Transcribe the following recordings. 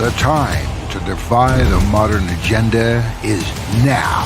The time to defy the modern agenda is now.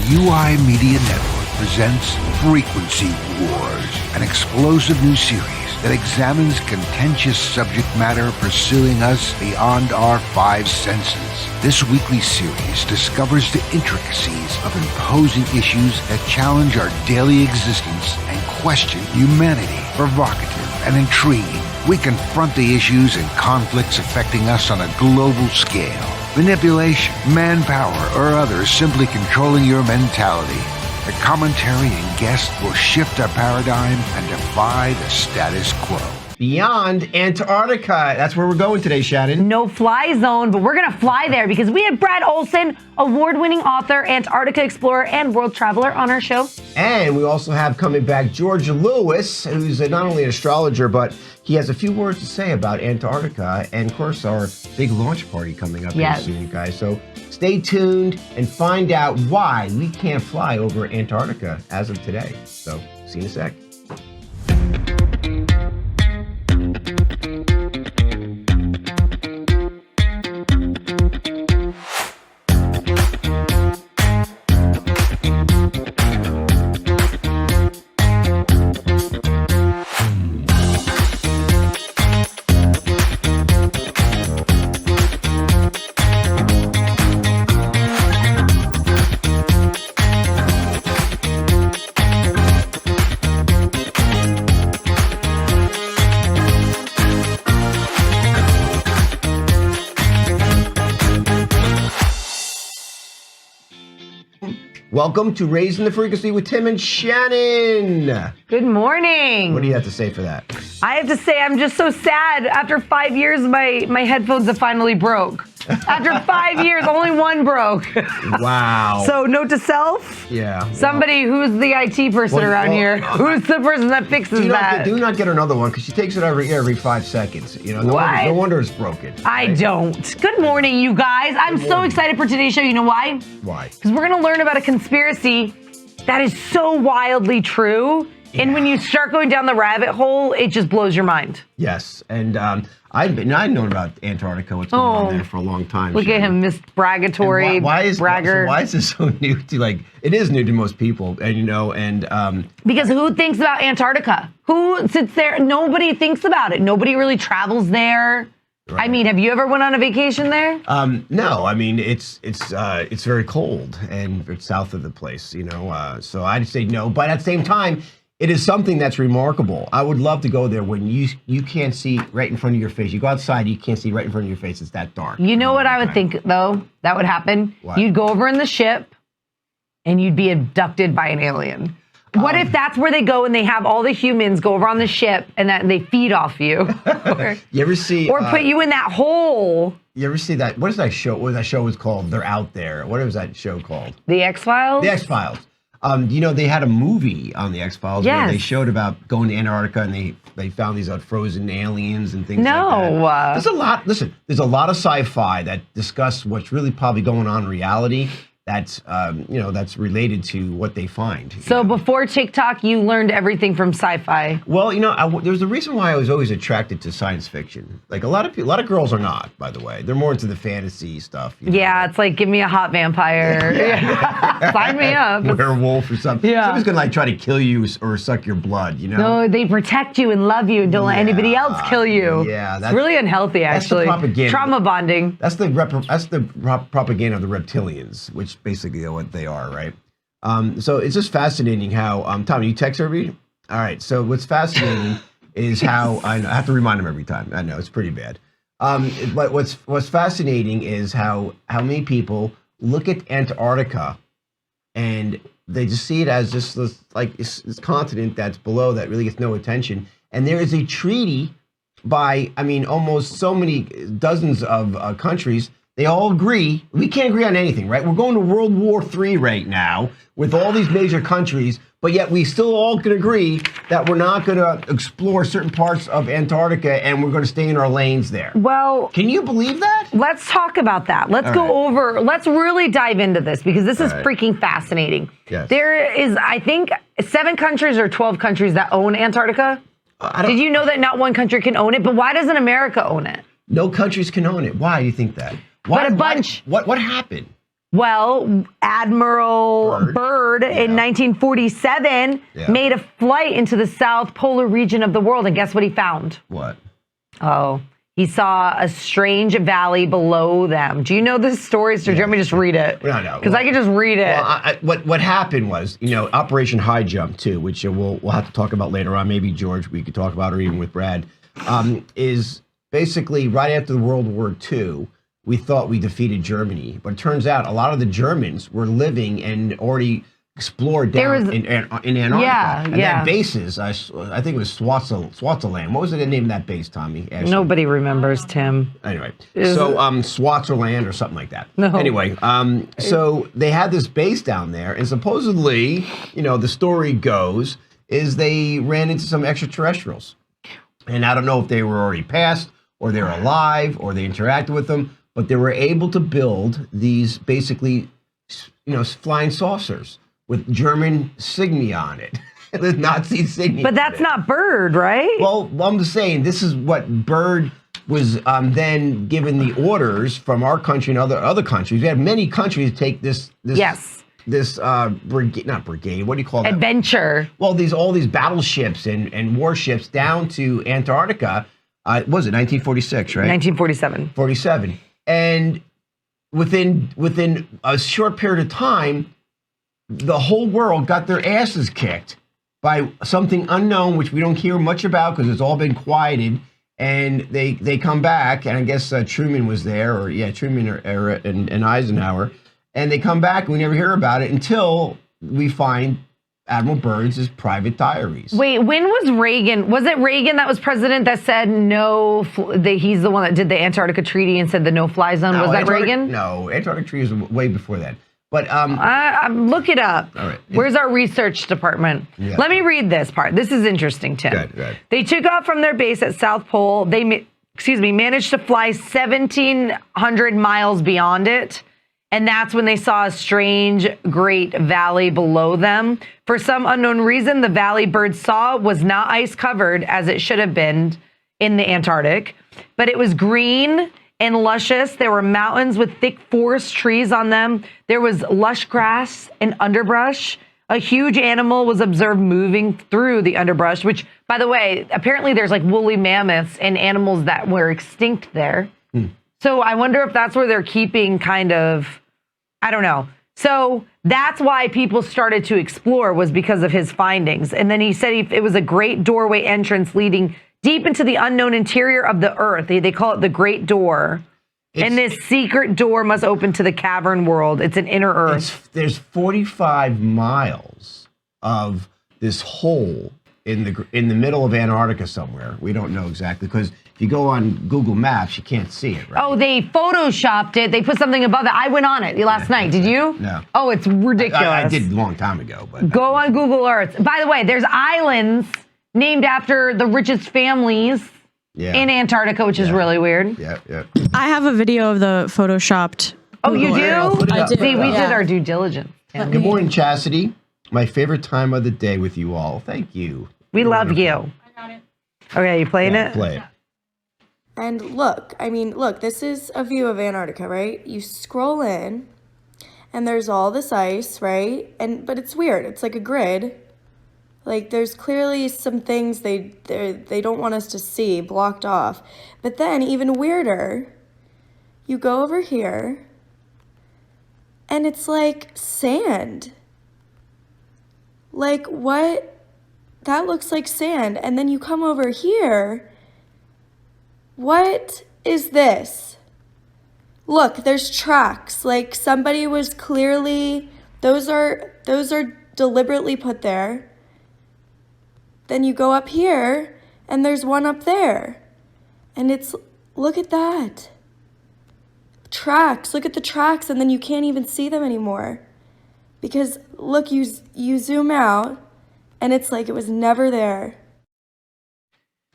UI Media Network presents Frequency Wars, an explosive new series that examines contentious subject matter pursuing us beyond our five senses. This weekly series discovers the intricacies of imposing issues that challenge our daily existence and question humanity. Provocative and intriguing, we confront the issues and conflicts affecting us on a global scale. Manipulation, manpower, or others simply controlling your mentality. The commentary and guests will shift our paradigm and defy the status quo. Beyond Antarctica. That's where we're going today, Shannon. No fly zone, but we're going to fly there because we have Brad Olson, award-winning author, Antarctica explorer, and world traveler on our show. And we also have coming back George Lewis, who's not only an astrologer, but he has a few words to say about Antarctica and, of course, our big launch party coming up here soon, guys. So stay tuned and find out why we can't fly over Antarctica as of today. So see you in a sec. Welcome to Raising the Frequency with Tim and Shannon. Good morning. What do you have to say for that? I have to say I'm just so sad. After 5 years, my headphones have finally broke. After 5 years, only one broke. Wow. So note to self. Yeah. Somebody who's the IT person around here. Who's the person that fixes that? Do not get another one because she takes it every 5 seconds. You know, no wonder it's broken. I don't. Good morning, you guys. I'm so excited for today's show. You know why? Why? Because we're going to learn about a conspiracy that is so wildly true. Yeah. And when you start going down the rabbit hole, it just blows your mind. Yes. And I've known about Antarctica, what's going on there for a long time. Look at him, Miss Braggatory, bragger. Why is this so new to, it is new to most people, and because who thinks about Antarctica? Who sits there? Nobody thinks about it. Nobody really travels there. Right. I mean, have you ever went on a vacation there? No. I mean, it's very cold, and it's south of the place, so I'd say no. But at the same time, it is something that's remarkable. I would love to go there when you can't see right in front of your face. You go outside, you can't see right in front of your face. It's that dark. You know what I would think, though, that would happen? What? You'd go over in the ship, and you'd be abducted by an alien. What if that's where they go and they have all the humans go over on the ship and that they feed off you? You ever see... Or put you in that hole. You ever see that? What is that show? What that show was called? They're Out There. What was that show called? The X-Files? The X-Files. They had a movie on the X-Files where they showed about going to Antarctica and they found these frozen aliens and things like that. There's a lot. Listen, there's a lot of sci-fi that discuss what's really probably going on in reality. That's that's related to what they find. So before TikTok, you learned everything from sci-fi. Well, there's a reason why I was always attracted to science fiction. Like a lot of girls are not, by the way. They're more into the fantasy stuff. Yeah, it's like give me a hot vampire. Sign me up. Werewolf or something. Yeah. Somebody's gonna try to kill you or suck your blood. No, they protect you and love you and don't let anybody else kill you. Yeah, it's really unhealthy. Actually, that's the propaganda. Trauma bonding. That's the propaganda of the reptilians, which basically what they are, right? So it's just fascinating how Tom, you text every. All right. So what's fascinating is how I have to remind him every time. I know it's pretty bad. But what's fascinating is how many people look at Antarctica and they just see it as just this continent that's below that really gets no attention. And there is a treaty by almost so many dozens of countries. They all agree. We can't agree on anything, right? We're going to World War III right now with all these major countries, but yet we still all can agree that we're not going to explore certain parts of Antarctica and we're going to stay in our lanes there. Well, can you believe that? Let's talk about that. Let's let's really dive into this because this is freaking fascinating. Yes. There is, I think, 7 countries or 12 countries that own Antarctica. Did you know that not one country can own it? But why doesn't America own it? No countries can own it. Why do you think that? Why, But a bunch. What happened? Well, Admiral Byrd in 1947 made a flight into the South Polar region of the world, and guess what he found? What? Oh, he saw a strange valley below them. Do you know this story? So do you want me to just read it? No. Because I can just read it. Well, what happened was, Operation High Jump too, which we'll have to talk about later on. Maybe George, we could talk about, or even with Brad, is basically right after the World War II. We thought we defeated Germany, but it turns out a lot of the Germans were living and already explored down in Antarctica. And that bases, I think it was Swaziland. What was the name of that base, Tommy? Ashley? Nobody remembers, Tim. Anyway, Swaziland or something like that. No. Anyway, so they had this base down there, and supposedly, the story goes, is they ran into some extraterrestrials. And I don't know if they were already passed, or they're alive, or they interacted with them, but they were able to build these basically, flying saucers with German signia on it, the Nazi signia. But that's not Byrd, right? Well, I'm just saying this is what Byrd was then given the orders from our country and other countries. We had many countries take this brigade, not brigade. What do you call that? Adventure. Well, all these battleships and warships down to Antarctica. Was it 1946, right? 1947. 47. And within a short period of time, the whole world got their asses kicked by something unknown, which we don't hear much about because it's all been quieted. And they come back, and I guess Truman was there, Truman and Eisenhower, and they come back, and we never hear about it until we find Admiral Byrd's private diaries. Wait, when was Reagan? Was it Reagan that was president that said no? He's the one that did the Antarctica Treaty and said the no-fly zone. Was that Reagan? No, Antarctica Treaty was way before that. But look it up. All right. Where's our research department? Yeah. Let me read this part. This is interesting, Tim. Good. They took off from their base at South Pole. They managed to fly 1,700 miles beyond it. And that's when they saw a strange great valley below them. For some unknown reason, the valley Byrd saw was not ice covered as it should have been in the Antarctic, but it was green and luscious. There were mountains with thick forest trees on them. There was lush grass and underbrush. A huge animal was observed moving through the underbrush, which, by the way, apparently there's like woolly mammoths and animals that were extinct there. So I wonder if that's where they're keeping kind of, I don't know. So that's why people started to explore, was because of his findings. And then he said it was a great doorway entrance leading deep into the unknown interior of the earth. They call it the Great Door. And this secret door must open to the cavern world. It's an inner earth. There's 45 miles of this hole in the middle of Antarctica somewhere. We don't know exactly, because if you go on Google Maps, you can't see it, right? Oh, they photoshopped it. They put something above it. I went on it last night. Did you? No. Oh, it's ridiculous. I did a long time ago. But go on Google Earth. By the way, there's islands named after the richest families in Antarctica, which is really weird. Yeah. I have a video of the photoshopped. Oh, you do? I do. See, we did our due diligence. Good morning, Chastity. My favorite time of the day with you all. Thank you. We love you. I got it. Okay, you playing it? Play it. And look, this is a view of Antarctica, right? You scroll in, and there's all this ice, right? But it's weird. It's like a grid. Like, there's clearly some things they don't want us to see blocked off. But then, even weirder, you go over here, and it's like sand. Like, what? That looks like sand. And then you come over here. What is this? Look, there's tracks. Like, somebody was clearly, those are deliberately put there. Then you go up here, and there's one up there. And it's, look at that. Tracks, look at the tracks, and then you can't even see them anymore. Because, look, you zoom out, and it's like it was never there.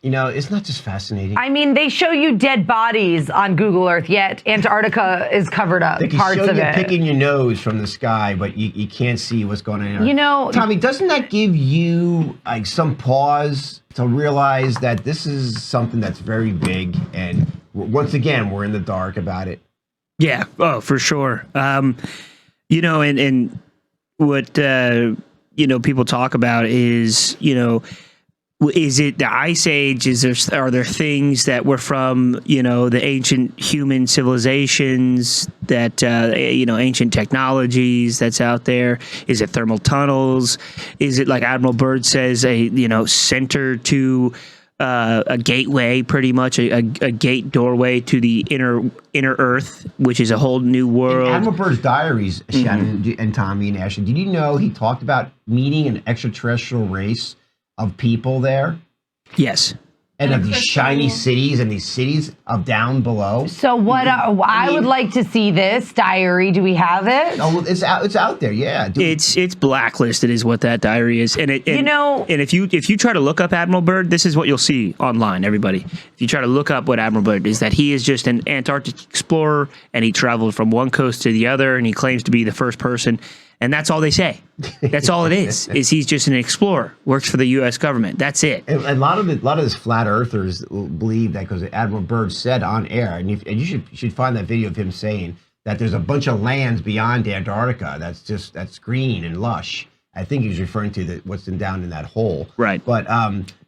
It's not just fascinating. I mean, they show you dead bodies on Google Earth, yet Antarctica is covered up. They can parts show of you it. picking your nose from the sky, but you can't see what's going on. Tommy, doesn't that give you like some pause to realize that this is something that's very big and once again, we're in the dark about it. Yeah. Oh, for sure. You know, and what, you know, people talk about is, you know, is it the Ice Age? Are there things that were from, you know, the ancient human civilizations that, you know, ancient technologies that's out there? Is it thermal tunnels? Is it, like Admiral Byrd says, a, you know, center to a gateway, pretty much a gate doorway to the inner Earth, which is a whole new world? In Admiral Byrd's diaries, Shannon and Tommy and Ashley, did you know he talked about meeting an extraterrestrial race of people there? Yes. And of these shiny cities and these cities of down below. So what? I would like to see this diary. Do we have it? Oh, it's out. It's out there. Yeah. It's blacklisted, is what that diary is. And you know, and if you try to look up Admiral Byrd, this is what you'll see online. Everybody, if you try to look up what Admiral Byrd is, that he is just an Antarctic explorer, and he traveled from one coast to the other, and he claims to be the first person. And that's all they say. That's all it is he's just an explorer, works for the U.S. government. That's it. And a lot of this flat earthers believe that because Admiral Byrd said on air, and you should find that video of him saying that there's a bunch of lands beyond Antarctica that's green and lush. I think he was referring to what's down in that hole. Right. But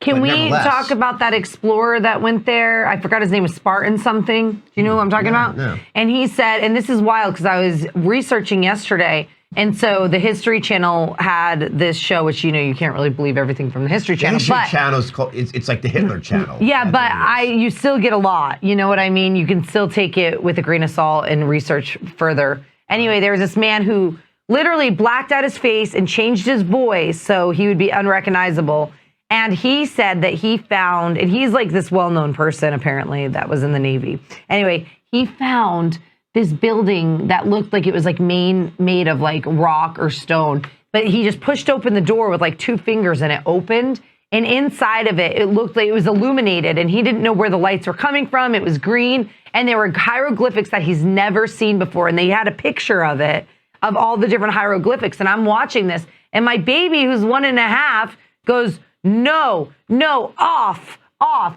can we talk about that explorer that went there? I forgot his name was Spartan something. Do you know who I'm talking about? No. And he said, and this is wild because I was researching yesterday. And so the History Channel had this show, which, you know, you can't really believe everything from the History Channel. The History Channel is called, it's like the Hitler Channel. Yeah, but you still get a lot. You know what I mean? You can still take it with a grain of salt and research further. Anyway, there was this man who literally blacked out his face and changed his voice so he would be unrecognizable. And he said that he found, and he's like this well-known person apparently that was in the Navy. Anyway, he found this building that looked like it was like made of like rock or stone, but he just pushed open the door with like 2 fingers and it opened, and inside of it, it looked like it was illuminated, and he didn't know where the lights were coming from. It was green, and there were hieroglyphics that he's never seen before, and they had a picture of it, of all the different hieroglyphics. And I'm watching this, and my baby, who's 1.5, goes, no, off.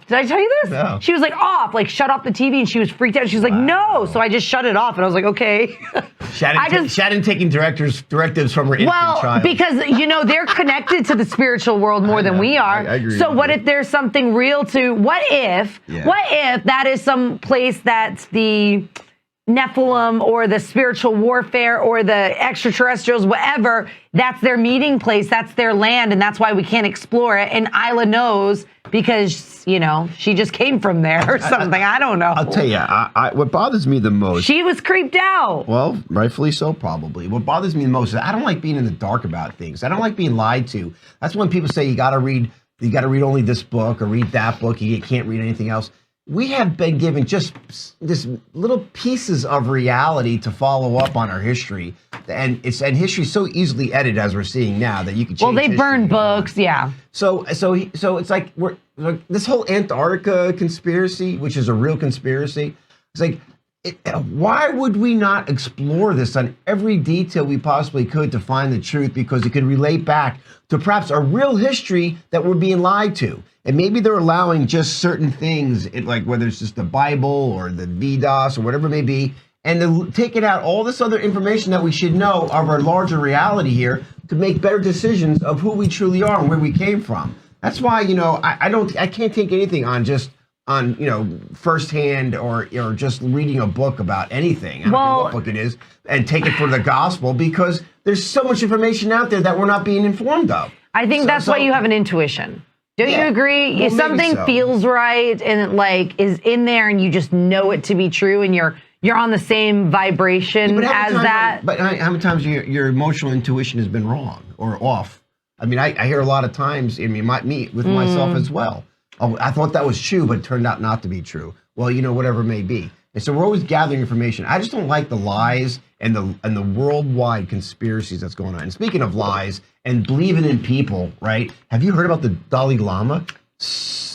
Did I tell you this? No. She was like, off, like shut off the TV, and she was freaked out. She was like, no. So I just shut it off, and I was like, okay. Shannon taking directives from her infant child. Because, you know, they're connected to the spiritual world more than we are. I agree. So what if there's something real to, what if that is some place that's the Nephilim or the spiritual warfare or the extraterrestrials, whatever, that's their meeting place, that's their land, and that's why we can't explore it. And Isla knows because, you know, she just came from there or something. I don't know. I'll tell you, what bothers me the most. She was creeped out. Well, rightfully so, probably. What bothers me the most is I don't like being in the dark about things. I don't like being lied to. That's when people say you got to read only this book or read that book. You can't read anything else. We have been given just this little pieces of reality to follow up on our history, and history's so easily edited as we're seeing now that you can change. Well, they burn books, yeah. So it's like this whole Antarctica conspiracy, which is a real conspiracy. It's like, why would we not explore this on every detail we possibly could to find the truth? Because it could relate back to perhaps a real history that we're being lied to. And maybe they're allowing just certain things, like whether it's just the Bible or the Vedas or whatever it may be, and they're taking out all this other information that we should know of our larger reality here to make better decisions of who we truly are and where we came from. That's why, you know, I can't take anything on you know, firsthand or just reading a book about anything. I don't know what book it is, and take it for the gospel, because there's so much information out there that we're not being informed of. I think that's why you have an intuition. Don't you agree? Well, If something feels right and it like is in there and you just know it to be true and you're on the same vibration as that. But how many times your emotional intuition has been wrong or off? I mean, I hear a lot of times, I mean, with myself as well. Oh, I thought that was true, but it turned out not to be true. Well, you know, whatever it may be. And so we're always gathering information. I just don't like the lies and the worldwide conspiracies that's going on. And speaking of lies and believing in people, right? Have you heard about the Dalai Lama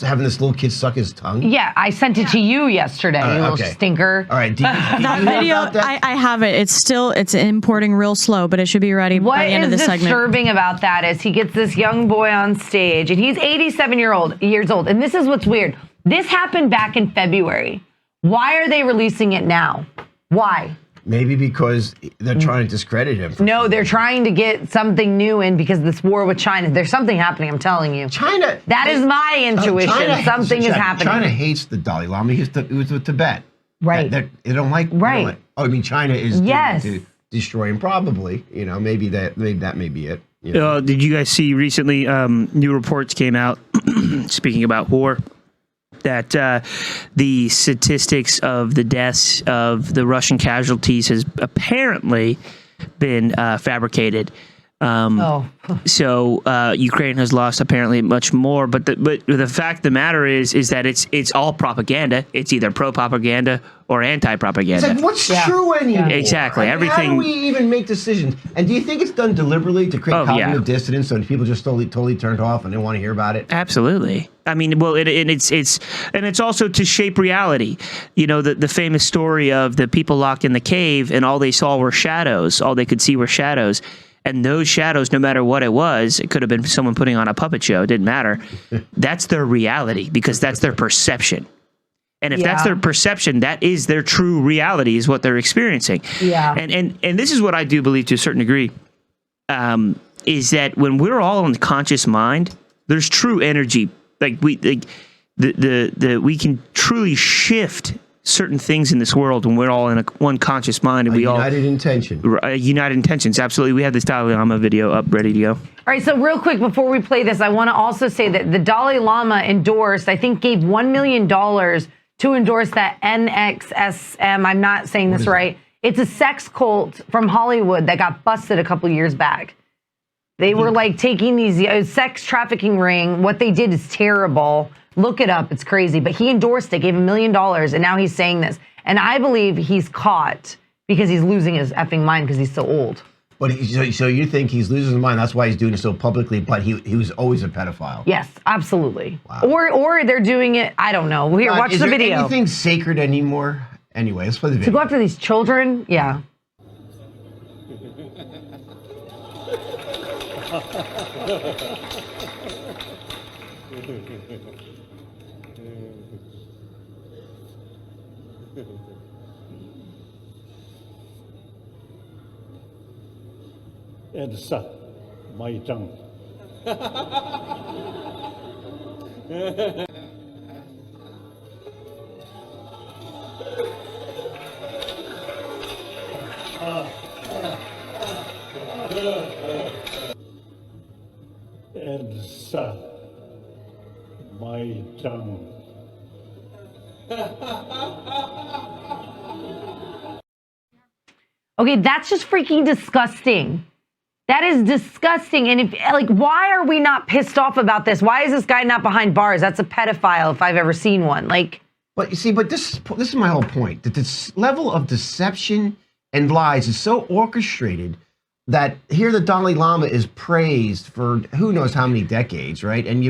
having this little kid suck his tongue? Yeah, I sent it to you yesterday, you little stinker. All right, that video, I have it. It's importing real slow, but it should be ready by the end of the segment. What is disturbing about that is he gets this young boy on stage, and he's 87 years old, and this is what's weird. This happened back in February, Why are they releasing it now? Why? Maybe because they're trying to discredit him. No, they're trying to get something new in because of this war with China. There's something happening, I'm telling you. China. That is my intuition. Something is happening. China hates the Dalai Lama. He was with Tibet. Right. They don't like. Right. I mean, China is Yes. to destroy him. Probably. Maybe that may be it. Did you guys see recently? New reports came out. Speaking about war. That the statistics of the deaths of the Russian casualties has apparently been fabricated. So Ukraine has lost apparently much more, but the fact of the matter is that it's all propaganda. It's either pro-propaganda or anti-propaganda. It's like, what's true anymore? Exactly. I mean, everything. How do we even make decisions? And do you think it's done deliberately to create cognitive dissonance so people just totally turned off and they want to hear about it? Absolutely. I mean, well, it's also to shape reality. The famous story of the people locked in the cave and all they saw were shadows. All they could see were shadows. And those shadows, no matter what it was, it could have been someone putting on a puppet show. It didn't matter. That's their reality because that's their perception. And if that's their perception, that is their true reality, is what they're experiencing. Yeah. And this is what I do believe to a certain degree, is that when we're all in the conscious mind, there's true energy. We can truly shift certain things in this world when we're all in one conscious mind and United intention. United intentions. Absolutely. We have this Dalai Lama video up ready to go. All right, so real quick before we play this, I want to also say that the Dalai Lama endorsed, I think gave $1 million to endorse that NXSM. I'm not saying this right. It's a sex cult from Hollywood that got busted a couple years back. They were like taking these sex trafficking ring. What they did is terrible. Look it up. It's crazy. But he endorsed it, gave $1 million, and now he's saying this. And I believe he's caught because he's losing his effing mind because he's so old. But so you think he's losing his mind? That's why he's doing it so publicly. But he was always a pedophile. Yes, absolutely. Wow. Or they're doing it. I don't know. Here, watch the video. Is there anything sacred anymore? Anyway, let's play the video. To go after these children, yeah. And son, my tongue. And son, my tongue. Okay, that's just freaking disgusting. That is disgusting. And why are we not pissed off about this? Why is this guy not behind bars? That's a pedophile if I've ever seen one. But you see, this is my whole point. That this level of deception and lies is so orchestrated that here the Dalai Lama is praised for who knows how many decades, right? And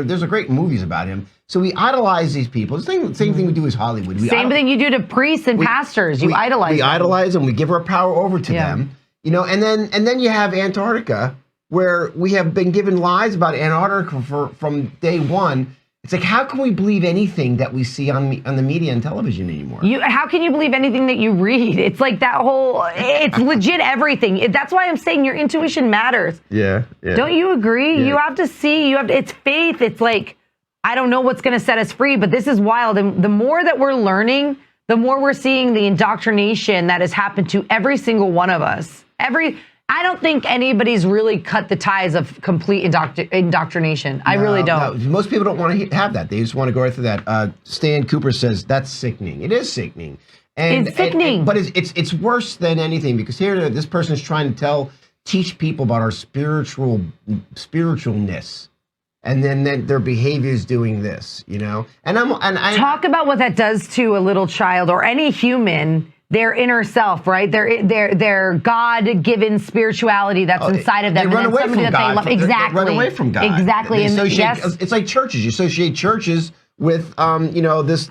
there's a great movies about him. So we idolize these people. The same thing we do as Hollywood. Same thing you do to priests and pastors. You idolize them. We idolize them. We give our power over to them. And then you have Antarctica, where we have been given lies about Antarctica from day one. It's like, how can we believe anything that we see on the media and television anymore? How can you believe anything that you read? It's like that whole, it's legit everything. That's why I'm saying your intuition matters. Yeah. Don't you agree? Yeah. You have to see, it's faith. It's like, I don't know what's going to set us free, but this is wild. And the more that we're learning, the more we're seeing the indoctrination that has happened to every single one of us. I don't think anybody's really cut the ties of complete indoctrination. I really don't. No, most people don't want to have that. They just want to go right through that. Stan Cooper says that's sickening. It is sickening. It's sickening. But it's worse than anything because here this person is trying to teach people about our spiritualness. And then their behavior is doing this, And I talk about what that does to a little child or any human. Their inner self, right? Their God-given spirituality that's inside of them. They run away from God. Exactly. They run away from God. Exactly. It's like churches. You associate churches with, this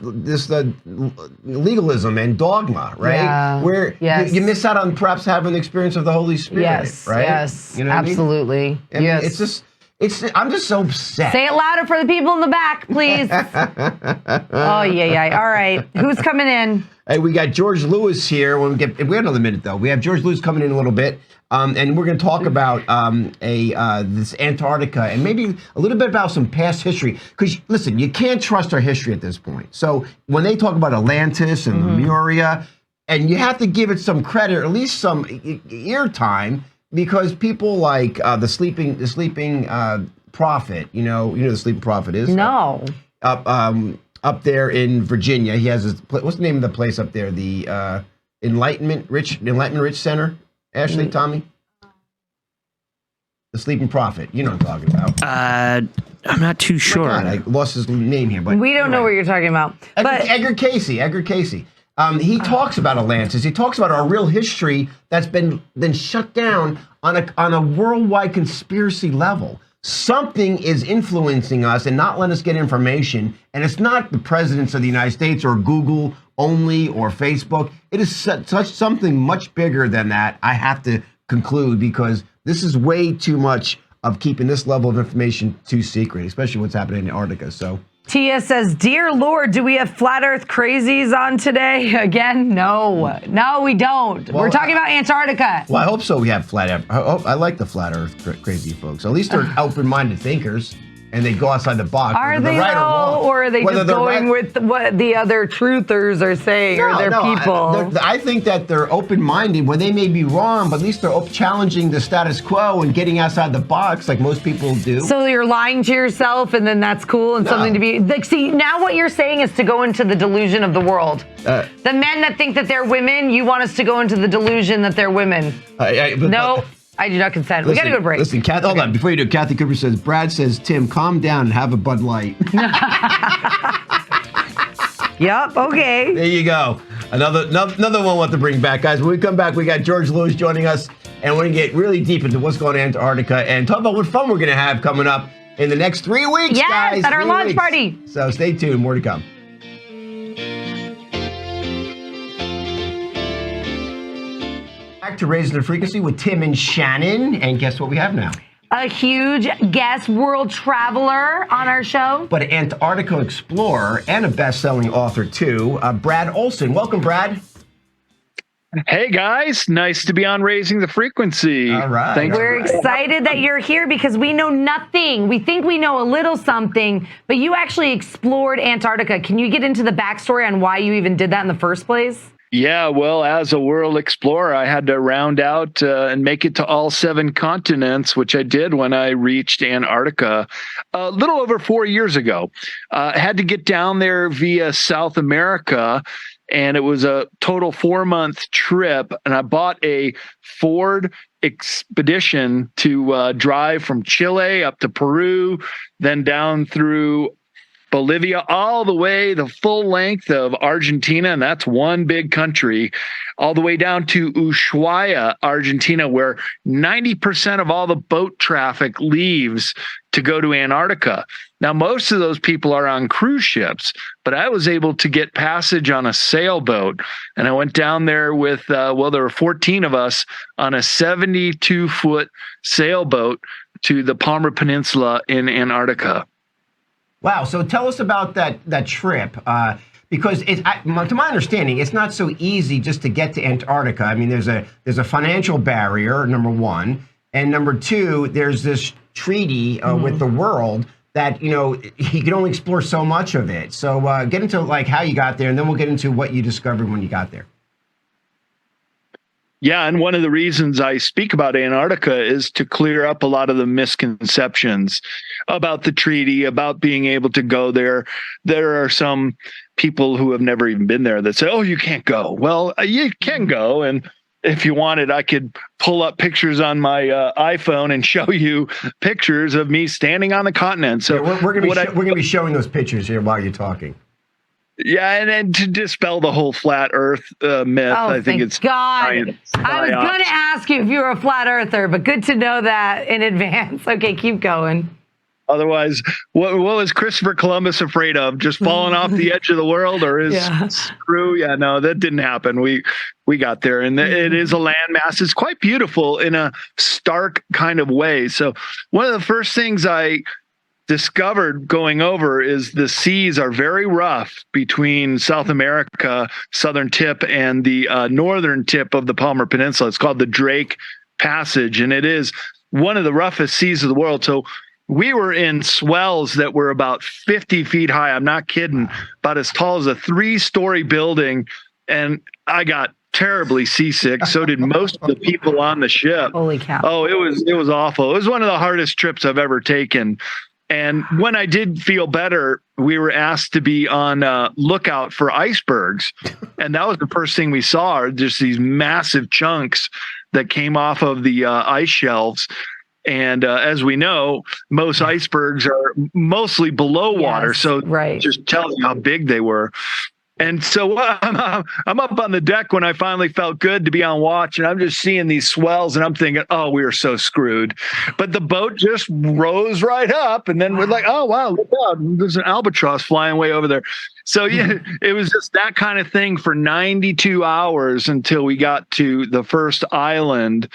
legalism and dogma, right? Yeah. Where you miss out on perhaps having the experience of the Holy Spirit, right? Yes. You know what absolutely. I mean? Yes. It's just. I'm just so upset. Say it louder for the people in the back, please. Oh, yeah. All right. Who's coming in? Hey, we got George Lewis here. We have another minute, though. We have George Lewis coming in a little bit. And we're going to talk about this Antarctica and maybe a little bit about some past history. Because, listen, you can't trust our history at this point. So when they talk about Atlantis and Lemuria, and you have to give it some credit, or at least some ear time, because people like the sleeping prophet, you know the sleeping prophet is? No. Up there in Virginia, he has what's the name of the place up there? The Enlightenment Rich Center. Ashley, Tommy, the sleeping prophet. You know what I'm talking about. I'm not too sure. God, I lost his name here, but We don't know what you're talking about. Edgar Casey. He talks about Atlantis. He talks about our real history that's been shut down on a worldwide conspiracy level. Something is influencing us and not letting us get information. And it's not the presidents of the United States or Google only or Facebook. It is such something much bigger than that, I have to conclude, because this is way too much of keeping this level of information too secret, especially what's happening in Antarctica. So Tia says, "Dear Lord, do we have flat Earth crazies on today again?" No, we don't. Well, We're talking about Antarctica. Well, I hope so. We have flat Earth. I like the flat Earth crazy folks. At least they're open-minded thinkers, and they go outside the box. Are they right though, or are they just going with what the other truthers are saying, or their people? I think that they're open-minded when they may be wrong, but at least they're challenging the status quo and getting outside the box like most people do. So you're lying to yourself, and then that's cool and something to be like. See, now what you're saying is to go into the delusion of the world. The men that think that they're women, you want us to go into the delusion that they're women. No. I do not consent. We got to go to break. Listen, Kathy, hold on. Before you do, Kathy Cooper says, Brad says, Tim, calm down and have a Bud Light. Yep, okay. There you go. Another one we'll have to bring back. Guys, when we come back, we got George Lewis joining us, and we're going to get really deep into what's going on in Antarctica and talk about what fun we're going to have coming up in the next 3 weeks, guys. Yes, at our launch party. So stay tuned. More to come. Back to Raising the Frequency with Tim and Shannon. And guess what we have now? A huge guest world traveler on our show. But an Antarctica explorer and a best-selling author, too, Brad Olson. Welcome, Brad. Hey, guys. Nice to be on Raising the Frequency. All right. Thanks. We're excited that you're here because we know nothing. We think we know a little something, but you actually explored Antarctica. Can you get into the backstory on why you even did that in the first place? Yeah, well, as a world explorer, I had to round out and make it to all 7 continents, which I did when I reached Antarctica a little over 4 years ago. I had to get down there via South America, and it was a total 4-month trip. And I bought a Ford Expedition to drive from Chile up to Peru, then down through Bolivia, all the way the full length of Argentina, and that's one big country, all the way down to Ushuaia, Argentina, where 90% of all the boat traffic leaves to go to Antarctica. Now, most of those people are on cruise ships, but I was able to get passage on a sailboat, and I went down there with, there were 14 of us on a 72-foot sailboat to the Palmer Peninsula in Antarctica. Wow. So tell us about that trip, because to my understanding, it's not so easy just to get to Antarctica. I mean, there's a financial barrier, number one, and number two, there's this treaty with the world that you can only explore so much of it. So get into like how you got there, and then we'll get into what you discovered when you got there. Yeah, and one of the reasons I speak about Antarctica is to clear up a lot of the misconceptions about the treaty, about being able to go there. There are some people who have never even been there that say, oh, you can't go. Well, you can go, and if you wanted, I could pull up pictures on my iPhone and show you pictures of me standing on the continent. So yeah, we're going to be showing those pictures here while you're talking. Yeah, and to dispel the whole flat Earth myth, I think it's God. I was going to ask you if you were a flat earther, but good to know that in advance. Okay, keep going. Otherwise, what was Christopher Columbus afraid of? Just falling off the edge of the world or his screw? Yeah, no, that didn't happen. We we got there. And it is a landmass. It's quite beautiful in a stark kind of way. So one of the first things I discovered going over is the seas are very rough between South America, southern tip, and the northern tip of the Palmer Peninsula. It's called the Drake Passage, and it is one of the roughest seas of the world. So we were in swells that were about 50 feet high. I'm not kidding. About as tall as a 3-story building. And I got terribly seasick. So did most of the people on the ship. Holy cow. Oh, it was awful. It was one of the hardest trips I've ever taken. And when I did feel better, we were asked to be on lookout for icebergs. And that was the first thing we saw, just these massive chunks that came off of the ice shelves. And as we know, most icebergs are mostly below water. So it just tells you how big they were. And so I'm up on the deck when I finally felt good to be on watch, and I'm just seeing these swells, and I'm thinking, oh, we are so screwed. But the boat just rose right up, and then we're like, oh, wow, look out, there's an albatross flying way over there. So, yeah, it was just that kind of thing for 92 hours until we got to the first island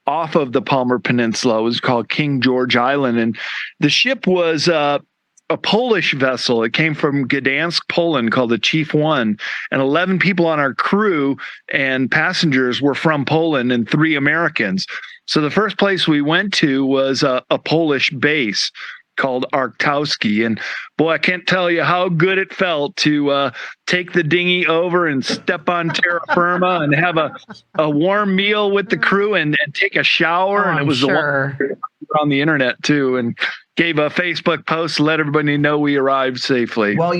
off of the Palmer Peninsula. It was called King George Island, and the ship was a Polish vessel. It came from Gdansk, Poland, called the Chief One, and 11 people on our crew and passengers were from Poland and 3 Americans. So the first place we went to was a Polish base called Arktowski. And boy, I can't tell you how good it felt to take the dinghy over and step on terra firma and have a warm meal with the crew and take a shower. And it was the one on the internet too. And gave a Facebook post to let everybody know we arrived safely. Well, I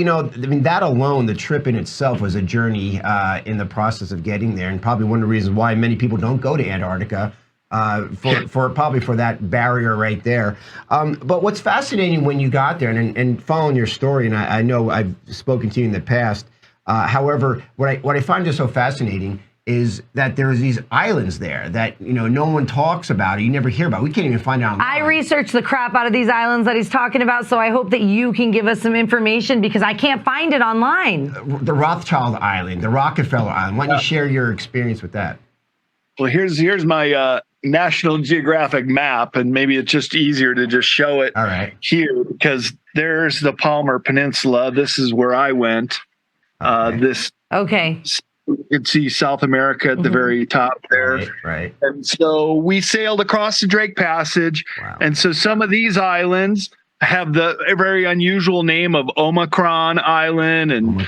mean, that alone, the trip in itself was a journey in the process of getting there, and probably one of the reasons why many people don't go to Antarctica for that barrier right there. But what's fascinating when you got there, and following your story, and I know I've spoken to you in the past. However, what I find just so fascinating is that there's these islands there that, no one talks about, you never hear about. We can't even find out. I researched the crap out of these islands that he's talking about, so I hope that you can give us some information because I can't find it online. The Rothschild Island, the Rockefeller Island. Why don't you share your experience with that? Well, here's my National Geographic map, and maybe it's just easier to just show it here because there's the Palmer Peninsula. This is where I went. You can see South America at the very top there. Right. And so we sailed across the Drake Passage. Wow. And so some of these islands have the very unusual name of Omicron Island and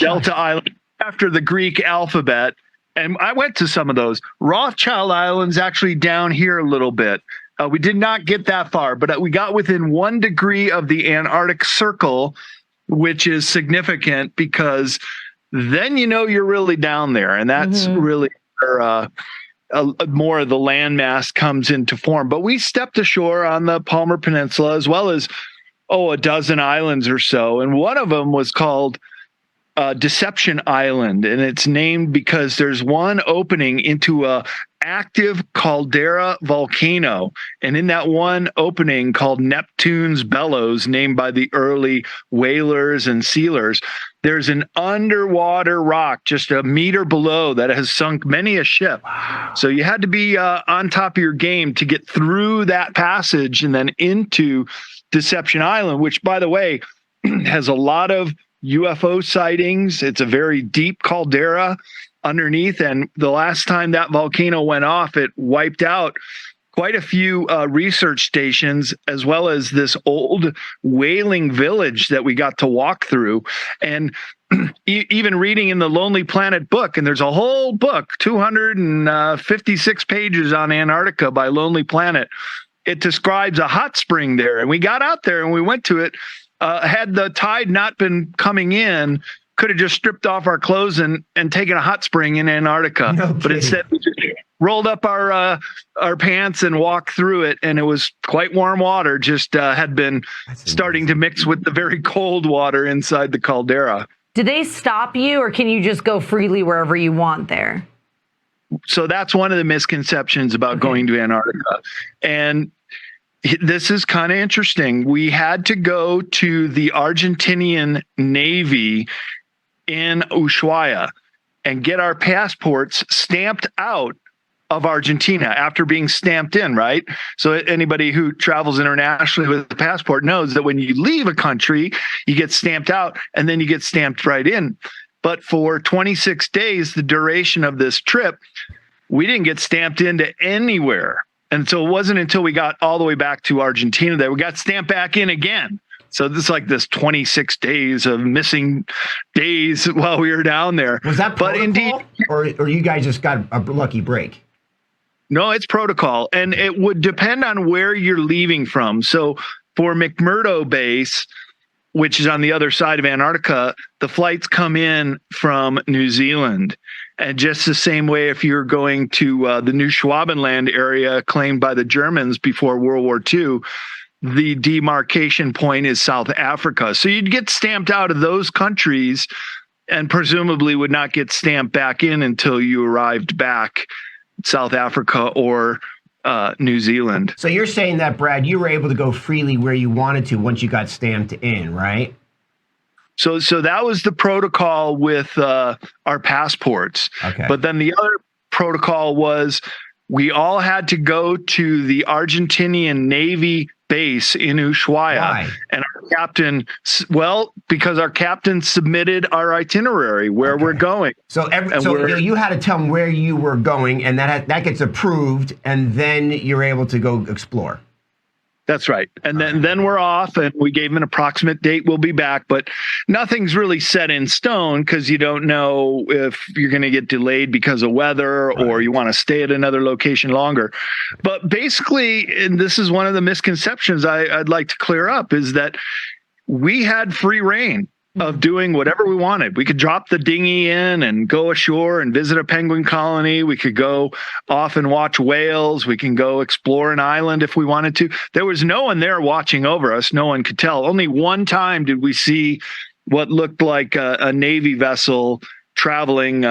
Delta Island after the Greek alphabet. And I went to some of those. Rothschild Island's actually down here a little bit. We did not get that far, but we got within 1 degree of the Antarctic Circle, which is significant because then you're really down there, and that's really where more of the landmass comes into form. But we stepped ashore on the Palmer Peninsula, as well as a dozen islands or so, and one of them was called Deception Island, and it's named because there's one opening into a active caldera volcano, and in that one opening called Neptune's Bellows, named by the early whalers and sealers, there's an underwater rock just a meter below that has sunk many a ship. So you had to be on top of your game to get through that passage and then into Deception Island, which, by the way, has a lot of UFO sightings. It's a very deep caldera underneath, and the last time that volcano went off, it wiped out quite a few research stations, as well as this old whaling village that we got to walk through. And even reading in the Lonely Planet book, and there's a whole book, 256 pages on Antarctica by Lonely Planet, it describes a hot spring there. And we got out there and we went to it. Had the tide not been coming in, could have just stripped off our clothes and taken a hot spring in Antarctica. But instead, we just rolled up our pants and walked through it, and it was quite warm water. Just had been starting to mix with the very cold water inside the caldera. Did they stop you, or can you just go freely wherever you want there? So that's one of the misconceptions about going to Antarctica, and this is kind of interesting. We had to go to the Argentinian Navy in Ushuaia. and get our passports stamped out of Argentina after being stamped in, right? So anybody who travels internationally with a passport knows that when you leave a country, you get stamped out and then you get stamped right in. But for 26 days, the duration of this trip, we didn't get stamped into anywhere. And so it wasn't until we got all the way back to Argentina that we got stamped back in again. So this is like this 26 days of missing days while we were down there. Was that protocol, but indeed, or you guys just got a lucky break? No, it's protocol, and it would depend on where you're leaving from. So for McMurdo Base, which is on the other side of Antarctica, the flights come in from New Zealand. And just the same way, if you're going to the New Schwabenland area claimed by the Germans before World War II, the demarcation point is South Africa. So you'd get stamped out of those countries and presumably would not get stamped back in until you arrived back South Africa or New Zealand. So you're saying that, Brad, you were able to go freely where you wanted to once you got stamped in, right? So that was the protocol with our passports. Okay. But then the other protocol was we all had to go to the Argentinian Navy base in Ushuaia. Why? And our captain, well, because our captain submitted our itinerary where we're going. So you had to tell them where you were going, and that gets approved, and then you're able to go explore. That's right. And then we're off, and we gave them an approximate date. We'll be back, but nothing's really set in stone because you don't know if you're going to get delayed because of weather or you want to stay at another location longer. But basically, and this is one of the misconceptions I'd like to clear up, is that we had free reign of doing whatever we wanted. We could drop the dinghy in and go ashore and visit a penguin colony. We could go off and watch whales. We can go explore an island if we wanted to. There was no one there watching over us. No one could tell. Only one time did we see what looked like a Navy vessel traveling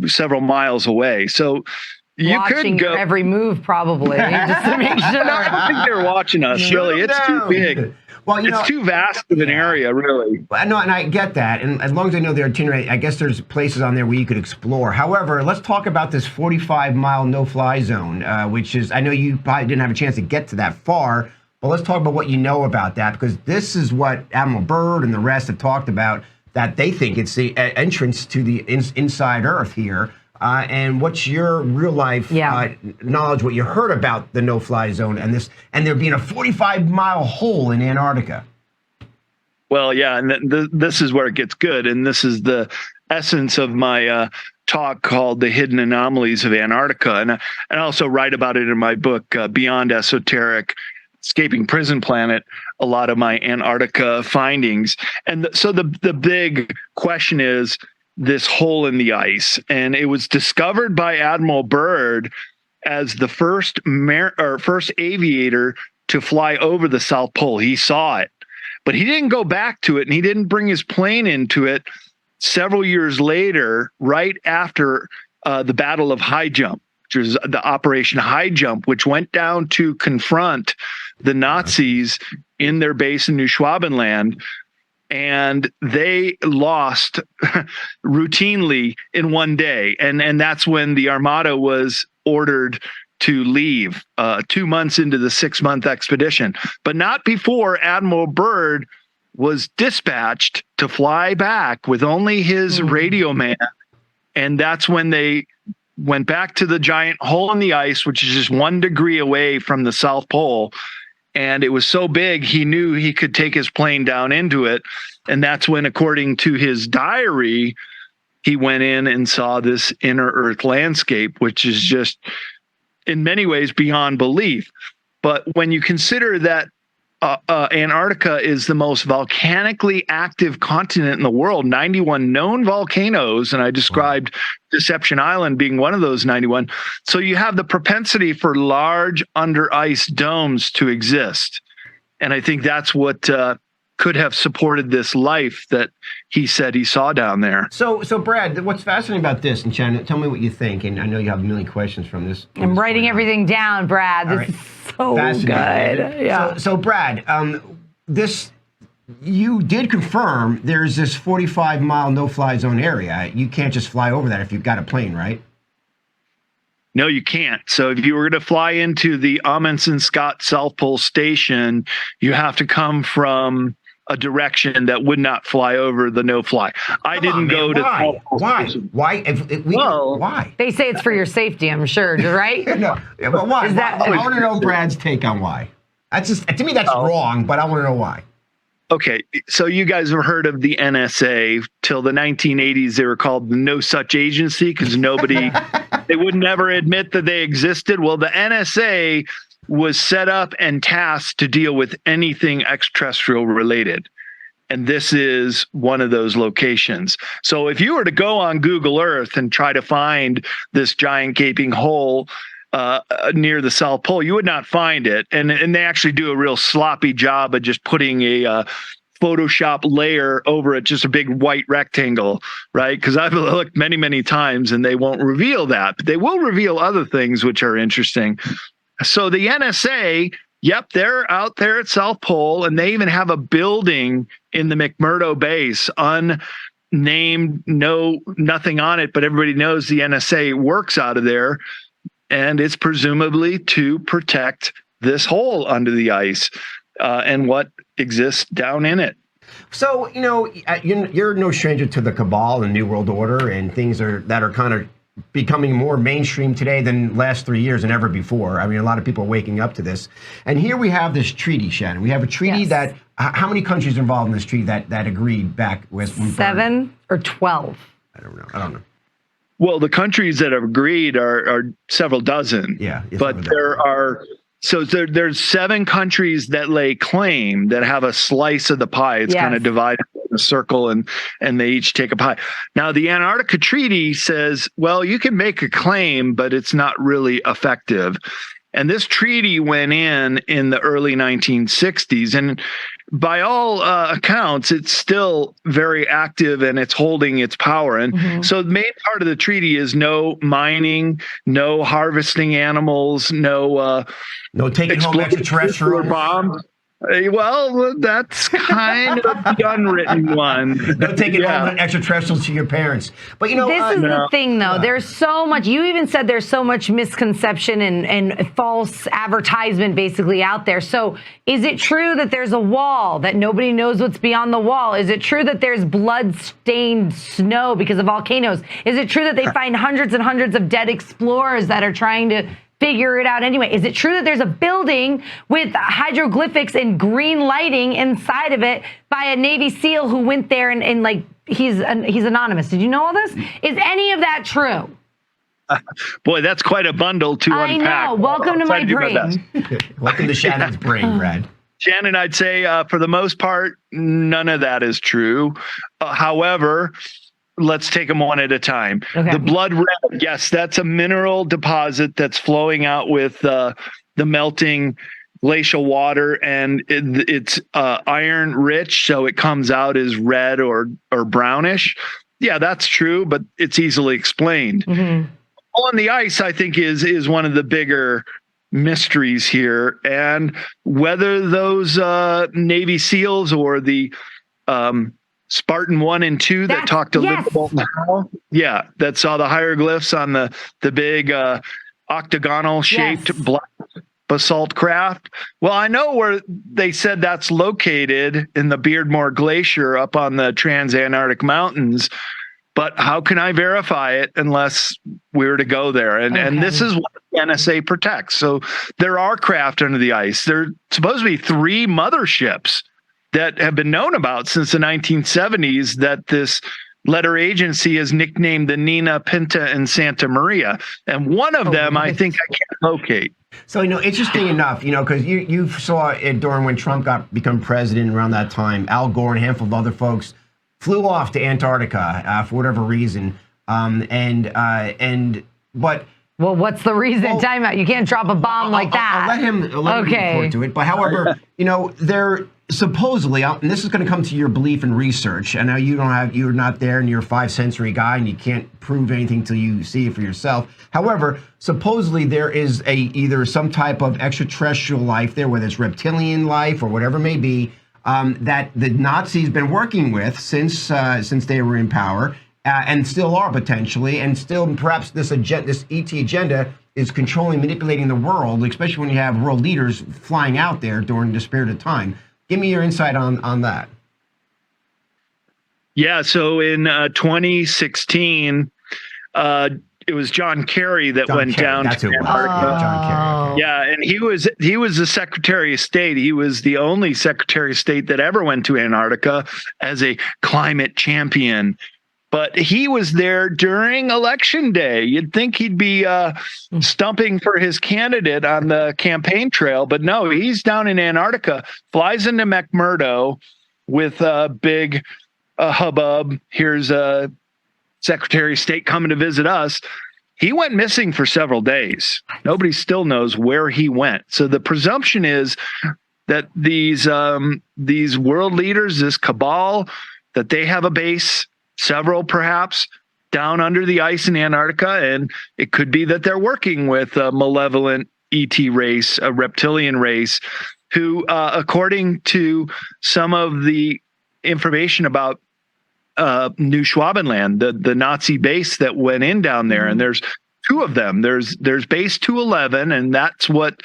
several miles away. So you watching could go your every move, probably, just to make sure. No, I don't think they're watching us, really. It's too big. Well, it's too vast of an area, really. I know, and I get that. And as long as I know the itinerary, I guess there's places on there where you could explore. However, let's talk about this 45-mile no-fly zone, which is, I know you probably didn't have a chance to get to that far, but let's talk about what you know about that, because this is what Admiral Byrd and the rest have talked about, that they think it's the entrance to the inside Earth here. And what's your real life knowledge, what you heard about the no-fly zone and there being a 45-mile hole in Antarctica? Well, yeah, and this is where it gets good, and this is the essence of my talk called "The Hidden Anomalies of Antarctica," and I also write about it in my book Beyond Esoteric: Escaping Prison Planet. A lot of my Antarctica findings, and so the big question is this hole in the ice, and it was discovered by Admiral Byrd as the first aviator to fly over the South Pole. He saw it, but he didn't go back to it, and he didn't bring his plane into it several years later, right after the Battle of High Jump, which was the Operation High Jump, which went down to confront the Nazis in their base in New Schwabenland. And they lost routinely in one day. And that's when the Armada was ordered to leave 2 months into the 6-month expedition, but not before Admiral Byrd was dispatched to fly back with only his radio man. And that's when they went back to the giant hole in the ice, which is just 1 degree away from the South Pole. And it was so big, he knew he could take his plane down into it. And that's when, according to his diary, he went in and saw this inner Earth landscape, which is just in many ways beyond belief. But when you consider that Antarctica is the most volcanically active continent in the world, 91 known volcanoes, and I described Deception Island being one of those 91. So you have the propensity for large under ice domes to exist. And I think that's what could have supported this life that he said he saw down there. So Brad, what's fascinating about this, and Shannon, tell me what you think, and I know you have a million questions from this. I'm writing everything down, Brad. This is so good. Yeah. So Brad, this you did confirm there's this 45-mile no-fly zone area. You can't just fly over that if you've got a plane, right? No, you can't. So if you were going to fly into the Amundsen Scott South Pole Station, you have to come from a direction that would not fly over the no-fly. I didn't go to why? Why? Why? They say it's for your safety, I'm sure, right? No, yeah, but why? That, I want to know Brad's take on why. That's just, to me, that's wrong, but I want to know why. Okay, so you guys have heard of the NSA. Till the 1980s, they were called the No Such Agency because they would never admit that they existed. Well, the NSA was set up and tasked to deal with anything extraterrestrial related. And this is one of those locations. So if you were to go on Google Earth and try to find this giant gaping hole near the South Pole, you would not find it. And they actually do a real sloppy job of just putting a Photoshop layer over it, just a big white rectangle, right? Because I've looked many, many times and they won't reveal that. But they will reveal other things which are interesting. So the NSA, yep, they're out there at South Pole, and they even have a building in the McMurdo base, unnamed, nothing on it, but everybody knows the NSA works out of there. And it's presumably to protect this hole under the ice and what exists down in it. So, you're no stranger to the cabal and New World Order and things that are kind of becoming more mainstream today than last 3 years and ever before. I mean, a lot of people are waking up to this. And here we have this treaty, Shannon. We have a treaty that, how many countries are involved in this treaty that agreed back with? 7 or 12? I don't know. Well, the countries that have agreed are several dozen. Yeah. But there's 7 countries that lay claim that have a slice of the pie. It's kind of divided in a circle and they each take a pie. Now, the Antarctica Treaty says, well, you can make a claim, but it's not really effective. And this treaty went in the early 1960s. And by all accounts, it's still very active and it's holding its power. And so the main part of the treaty is no mining, no harvesting animals, no taking home extraterrestrial bombs. Well, that's kind of the unwritten one. No taking home extraterrestrials to your parents. But this is the thing, though. There's so much. You even said there's so much misconception and false advertisement basically out there. So is it true that there's a wall, that nobody knows what's beyond the wall? Is it true that there's blood-stained snow because of volcanoes? Is it true that they find hundreds and hundreds of dead explorers that are trying to figure it out anyway? Is it true that there's a building with hieroglyphics and green lighting inside of it by a Navy SEAL who went there and like he's anonymous? Did you know all this? Is any of that true? Boy, that's quite a bundle to unpack. I know. Welcome to my brain. Welcome to Shannon's brain, Brad. Shannon, I'd say for the most part, none of that is true. However, let's take them one at a time. Okay. The blood red, yes, that's a mineral deposit that's flowing out with the melting glacial water, and it's iron rich, so it comes out as red or brownish. Yeah, that's true, but it's easily explained. On the ice, I think, is one of the bigger mysteries here, and whether those Navy SEALs or the Spartan 1 and 2 that talked to Liverpool now. Yeah, that saw the hieroglyphs on the big octagonal shaped black basalt craft. Well, I know where they said that's located, in the Beardmore Glacier up on the Transantarctic Mountains. But how can I verify it unless we were to go there? And this is what the NSA protects. So there are craft under the ice. There are supposed to be 3 motherships that have been known about since the 1970s that this letter agency is nicknamed the Nina, Pinta, and Santa Maria. And one of them, I think I can't locate. So, interesting enough, because you saw it during when Trump become president around that time, Al Gore and a handful of other folks flew off to Antarctica for whatever reason. But well, what's the reason? Time out. You can't drop a bomb like that. I'll let him report to it. But however, they're supposedly, and this is going to come to your belief and research. I know you're not there and you're a 5th century guy and you can't prove anything till you see it for yourself. However, supposedly there is either some type of extraterrestrial life there, whether it's reptilian life or whatever it may be, that the Nazis been working with since they were in power, and still are potentially, and still perhaps this ET agenda is controlling, manipulating the world, especially when you have world leaders flying out there during this period of time. Give me your insight on that. Yeah, so in 2016, it was John Kerry that went down to Antarctica. John Kerry. Okay. Yeah, and he was the Secretary of State. He was the only Secretary of State that ever went to Antarctica as a climate champion. But he was there during election day. You'd think he'd be stumping for his candidate on the campaign trail, but no, he's down in Antarctica, flies into McMurdo with a big hubbub. Here's a Secretary of State coming to visit us. He went missing for several days. Nobody still knows where he went. So the presumption is that these world leaders, this cabal, that they have a base, several perhaps, down under the ice in Antarctica, and it could be that they're working with a malevolent ET race, a reptilian race, who, according to some of the information about New Schwabenland, the Nazi base that went in down there, and there's two of them. There's base 211, and that's what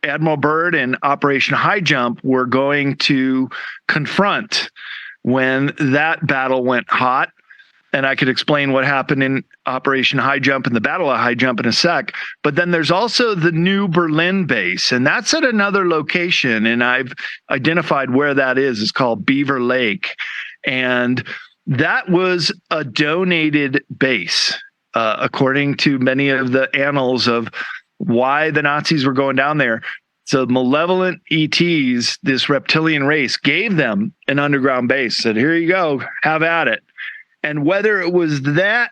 Admiral Byrd and Operation High Jump were going to confront when that battle went hot. And I could explain what happened in Operation High Jump and the Battle of High Jump in a sec. But then there's also the New Berlin base, and that's at another location. And I've identified where that is. It's called Beaver Lake. And that was a donated base, according to many of the annals of why the Nazis were going down there. So malevolent ETs, this reptilian race, gave them an underground base, said, here you go, have at it. And whether it was that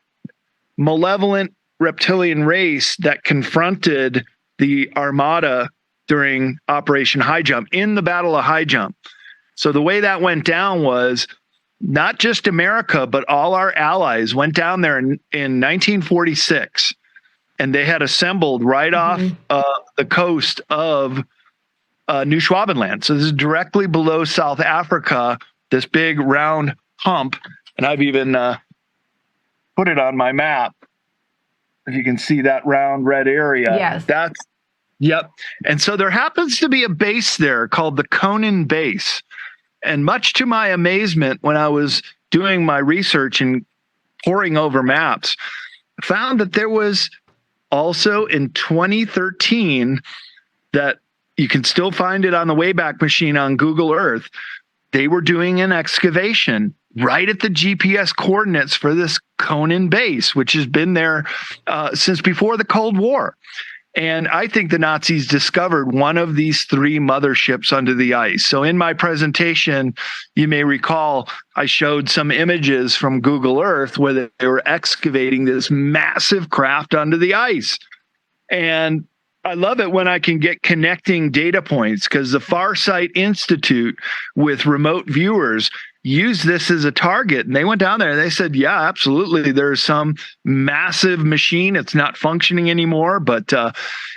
malevolent reptilian race that confronted the Armada during Operation High Jump, in the Battle of High Jump. So the way that went down was not just America, but all our allies went down there in 1946. And they had assembled right off the coast of New Schwabenland. So this is directly below South Africa, this big round hump. And I've even put it on my map. If you can see that round red area. Yes. Yep. And so there happens to be a base there called the Conan Base. And much to my amazement, when I was doing my research and poring over maps, I found that there was also in 2013, that you can still find it on the Wayback Machine on Google Earth, they were doing an excavation right at the GPS coordinates for this Conan base, which has been there since before the Cold War. And I think the Nazis discovered one of these three motherships under the ice. So in my presentation, you may recall, I showed some images from Google Earth where they were excavating this massive craft under the ice. And I love it when I can get connecting data points, because the Farsight Institute with remote viewers used this as a target. And they went down there and they said, yeah, absolutely. There's some massive machine. It's not functioning anymore, but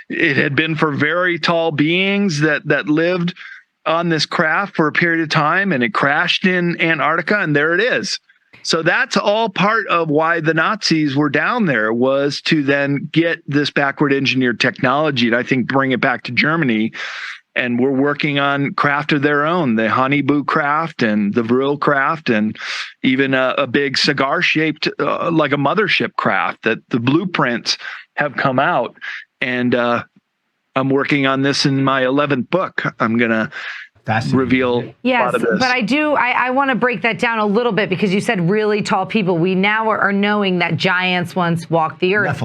it had been for very tall beings that lived on this craft for a period of time, and it crashed in Antarctica, and there it is. So that's all part of why the Nazis were down there, was to then get this backward engineered technology and I think bring it back to Germany. And we're working on craft of their own, the Honeyboo craft and the Vril craft, and even a big cigar-shaped, like a mothership craft, that the blueprints have come out. And I'm working on this in my 11th book. I'm going to reveal a lot of this. But I want to break that down a little bit, because you said really tall people. We now are knowing that giants once walked the earth.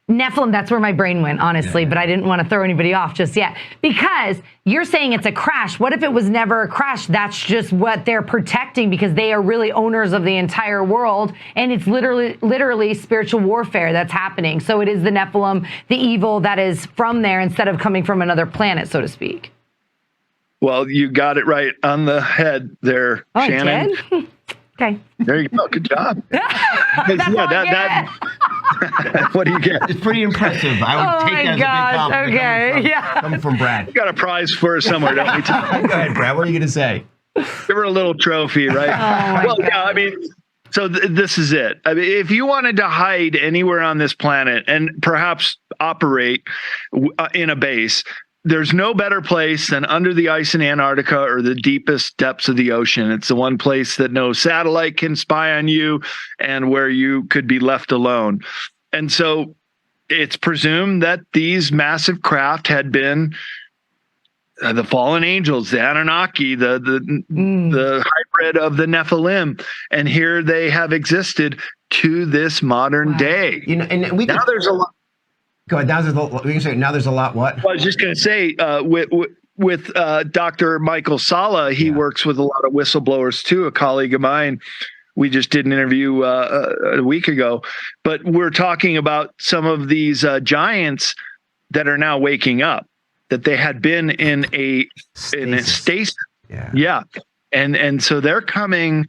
Nephilim, that's where my brain went, honestly, but I didn't want to throw anybody off just yet. Because you're saying it's a crash. What if it was never a crash? That's just what they're protecting, because they are really owners of the entire world, and it's literally spiritual warfare that's happening. So it is the Nephilim, the evil that is from there, instead of coming from another planet, so to speak. Well, you got it right on the head there, Shannon. Okay. There you go. Good job. What do you get? It's pretty impressive. I would take that as a big compliment. Okay, Coming from Brad. We got a prize for her somewhere, don't we? Go ahead, Brad. What are you going to say? Give her a little trophy, right? Well, yeah, I mean, so this is it. I mean, if you wanted to hide anywhere on this planet and perhaps operate in a base, there's no better place than under the ice in Antarctica or the deepest depths of the ocean. It's the one place that no satellite can spy on you and where you could be left alone. And so it's presumed that these massive craft had been the fallen angels, the Anunnaki, the hybrid of the Nephilim, and here they have existed to this modern day. You know, and now there's a lot. Go ahead. Now there's a lot. What? Well, I was just going to say, with Dr. Michael Sala, he works with a lot of whistleblowers too. A colleague of mine. We just did an interview a week ago, but we're talking about some of these giants that are now waking up. That they had been in a stasis. Yeah. And so they're coming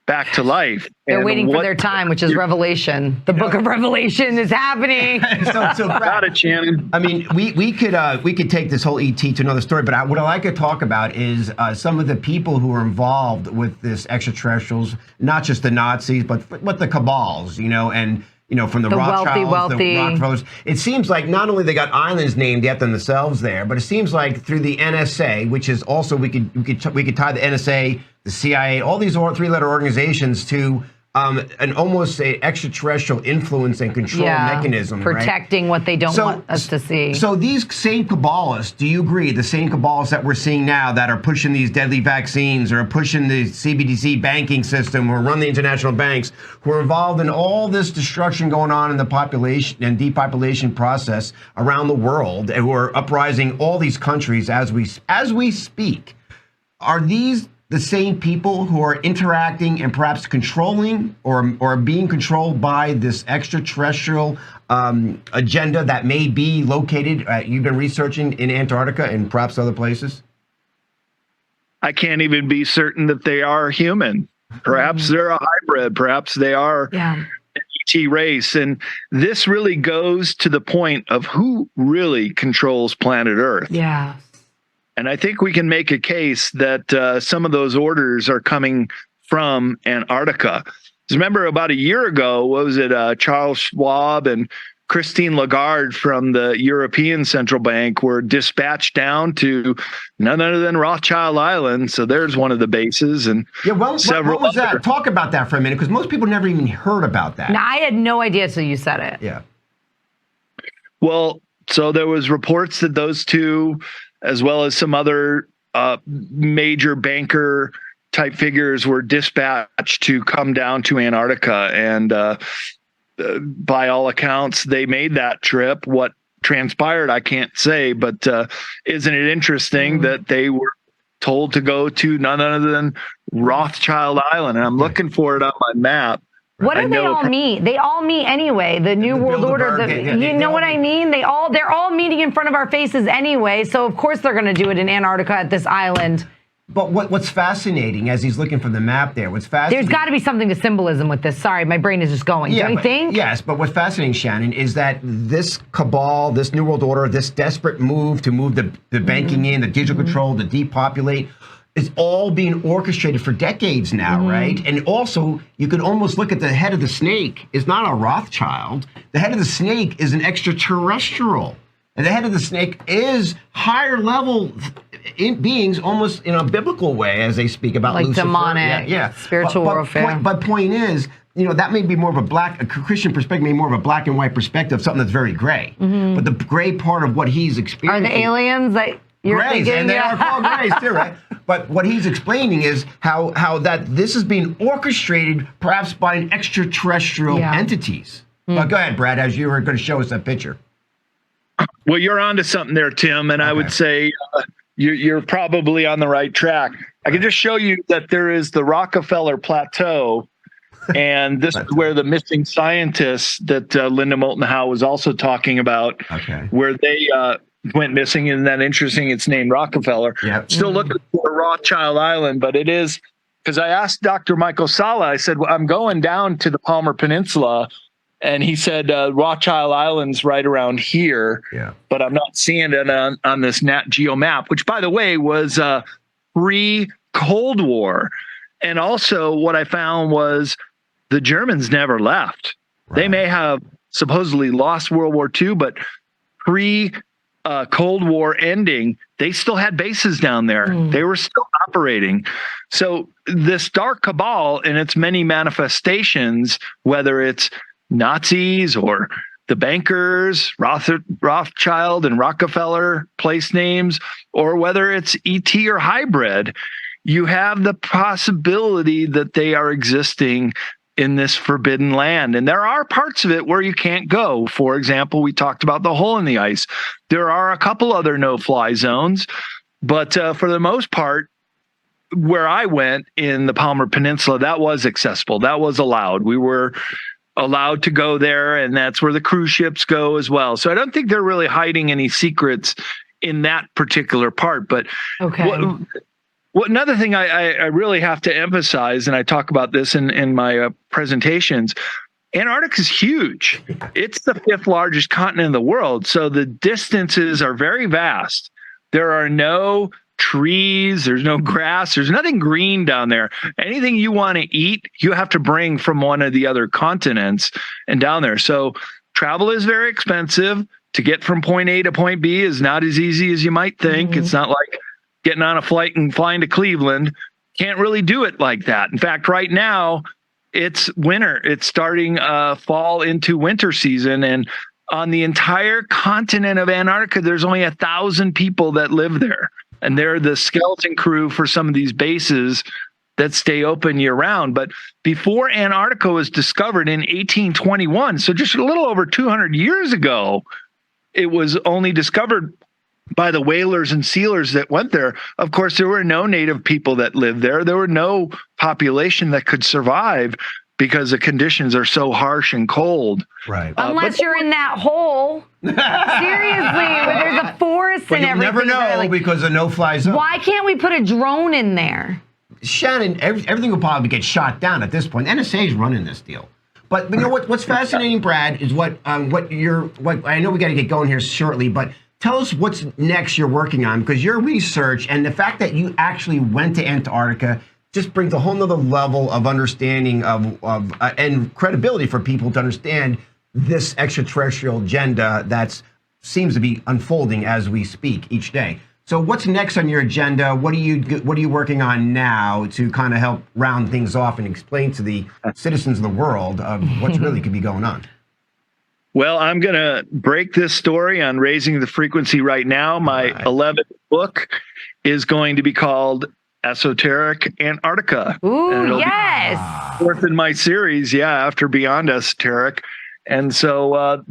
back to life. They're waiting for their time, which is Revelation. The book of Revelation is happening. so got it, Shannon. I mean, we could take this whole ET to another story, but what I like to talk about is some of the people who are involved with this extraterrestrials, not just the Nazis, but the cabals, you know, and from the Rothschilds, the Rockefellers. It seems like not only they got islands named after themselves there, but it seems like through the NSA, which is also we could tie the NSA, the CIA, all these three-letter organizations to an almost extraterrestrial influence and control mechanism, protecting what they don't want us to see. So these same Kabbalists, do you agree, the same Kabbalists that we're seeing now that are pushing these deadly vaccines or pushing the CBDC banking system or run the international banks, who are involved in all this destruction going on in the population and depopulation process around the world, and who are uprising all these countries as we speak, are these the same people who are interacting and perhaps controlling or being controlled by this extraterrestrial agenda that may be located, you've been researching, in Antarctica and perhaps other places? I can't even be certain that they are human. Perhaps they're a hybrid. Perhaps they are an ET race. And this really goes to the point of who really controls planet Earth. Yeah. And I think we can make a case that some of those orders are coming from Antarctica. Remember about a year ago, what was it? Charles Schwab and Christine Lagarde from the European Central Bank were dispatched down to none other than Rothschild Island. So there's one of the bases, and several. What was that? Talk about that for a minute, because most people never even heard about that. No, I had no idea until you said it. Yeah. Well, so there was reports that those two, as well as some other major banker type figures, were dispatched to come down to Antarctica. And by all accounts, they made that trip. What transpired, I can't say, but isn't it interesting that they were told to go to none other than Rothschild Island? And I'm looking for it on my map. What do they all mean? They all meet anyway. The New World Order. You know what I mean? They're all meeting in front of our faces anyway. So of course they're going to do it in Antarctica at this island. But what's fascinating, as he's looking for the map there, what's fascinating... There's got to be something to symbolism with this. Sorry, my brain is just going. Don't you think? Yes, but what's fascinating, Shannon, is that this cabal, this New World Order, this desperate move to move the banking in, the digital control, to depopulate, is all being orchestrated for decades now, right? And also, you could almost look at the head of the snake is not a Rothschild. The head of the snake is an extraterrestrial. And the head of the snake is higher level beings, almost in a biblical way, as they speak about like Lucifer. Demonic, spiritual warfare. But point is, that may be more of a Christian perspective, maybe more of a black and white perspective, something that's very gray. But the gray part of what he's experiencing... Are the aliens that you're grays, thinking? And they are called grays too, right? But what he's explaining is how that this is being orchestrated perhaps by an extraterrestrial entities. But go ahead, Brad, as you were going to show us that picture. Well, you're onto something there, Tim, and I would say you're probably on the right track. I can just show you that there is the Rockefeller Plateau, and this is where the missing scientists that Linda Moulton Howe was also talking about, where they went missing. Isn't that interesting? It's named Rockefeller. Still looking for Rothschild Island, but it is, because I asked Dr. Michael Sala, I said, well, I'm going down to the Palmer Peninsula, And he said Rothschild Island's right around here, but I'm not seeing it on this Nat Geo map, which, by the way, was pre-Cold War. And also what I found was the Germans never left. Right. They may have supposedly lost World War II, but pre-Cold War ending, they still had bases down there. They were still operating. So this dark cabal in its many manifestations, whether it's Nazis or the bankers, Rothschild and Rockefeller place names, or whether it's ET or hybrid, you have the possibility that they are existing in this forbidden land. And there are parts of it where you can't go. For example, we talked about the hole in the ice. There are a couple other no-fly zones, but for the most part, where I went in the Palmer Peninsula, that was accessible. That was allowed. We were allowed to go there, and that's where the cruise ships go as well. So I don't think they're really hiding any secrets in that particular part. But what another thing I really have to emphasize, and I talk about this in my presentations, Antarctica is huge. It's the 5th largest continent in the world. So the distances are very vast. There are no trees, there's no grass, there's nothing green down there. Anything you want to eat, you have to bring from one of the other continents and down there. So travel is very expensive. To get from point A to point B is not as easy as you might think. It's not like getting on a flight and flying to Cleveland. Can't really do it like that. In fact, right now it's winter. It's starting fall into winter season, and on the entire continent of Antarctica, there's only 1,000 people that live there. And they're the skeleton crew for some of these bases that stay open year round. But before Antarctica was discovered in 1821, so just a little over 200 years ago, it was only discovered by the whalers and sealers that went there. Of course, there were no native people that lived there. There were no population that could survive because the conditions are so harsh and cold. Right. Unless you're in that hole. Seriously, where there's a forest and everything. You'll never know because of no-fly zone. Why can't we put a drone in there? Shannon, everything will probably get shot down at this point. NSA is running this deal. But you know what's fascinating, Brad, is what I know we got to get going here shortly, but tell us what's next you're working on, because your research and the fact that you actually went to Antarctica just brings a whole nother level of understanding of and credibility for people to understand this extraterrestrial agenda that seems to be unfolding as we speak each day. So what's next on your agenda? What are you working on now to kind of help round things off and explain to the citizens of the world of what's really could be going on? Well, I'm going to break this story on raising the frequency right now. My 11th book is going to be called Esoteric Antarctica. Ooh, yes. Fourth in my series, after Beyond Esoteric. And so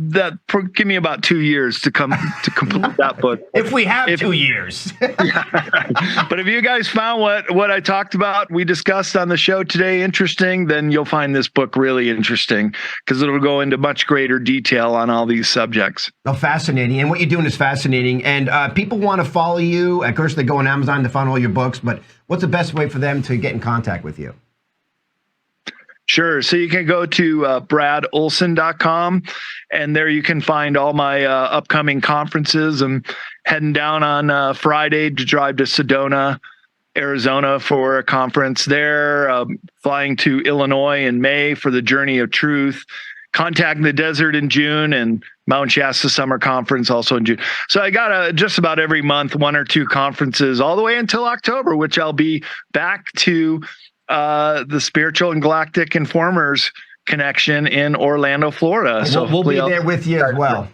give me about 2 years to complete that book. If we have 2 years. But if you guys found what I talked about, we discussed on the show today interesting, then you'll find this book really interesting because it'll go into much greater detail on all these subjects. Oh, fascinating. And what you're doing is fascinating. And people want to follow you. Of course, they go on Amazon to find all your books. But what's the best way for them to get in contact with you? Sure. So you can go to bradolson.com, and there you can find all my upcoming conferences. I'm heading down on Friday to drive to Sedona, Arizona for a conference there, flying to Illinois in May for the Journey of Truth, Contact in the Desert in June, and Mount Shasta Summer Conference also in June. So I got just about every month, 1 or 2 conferences all the way until October, which I'll be back to the Spiritual and Galactic Informers connection in Orlando, Florida. So we'll be there with you as well.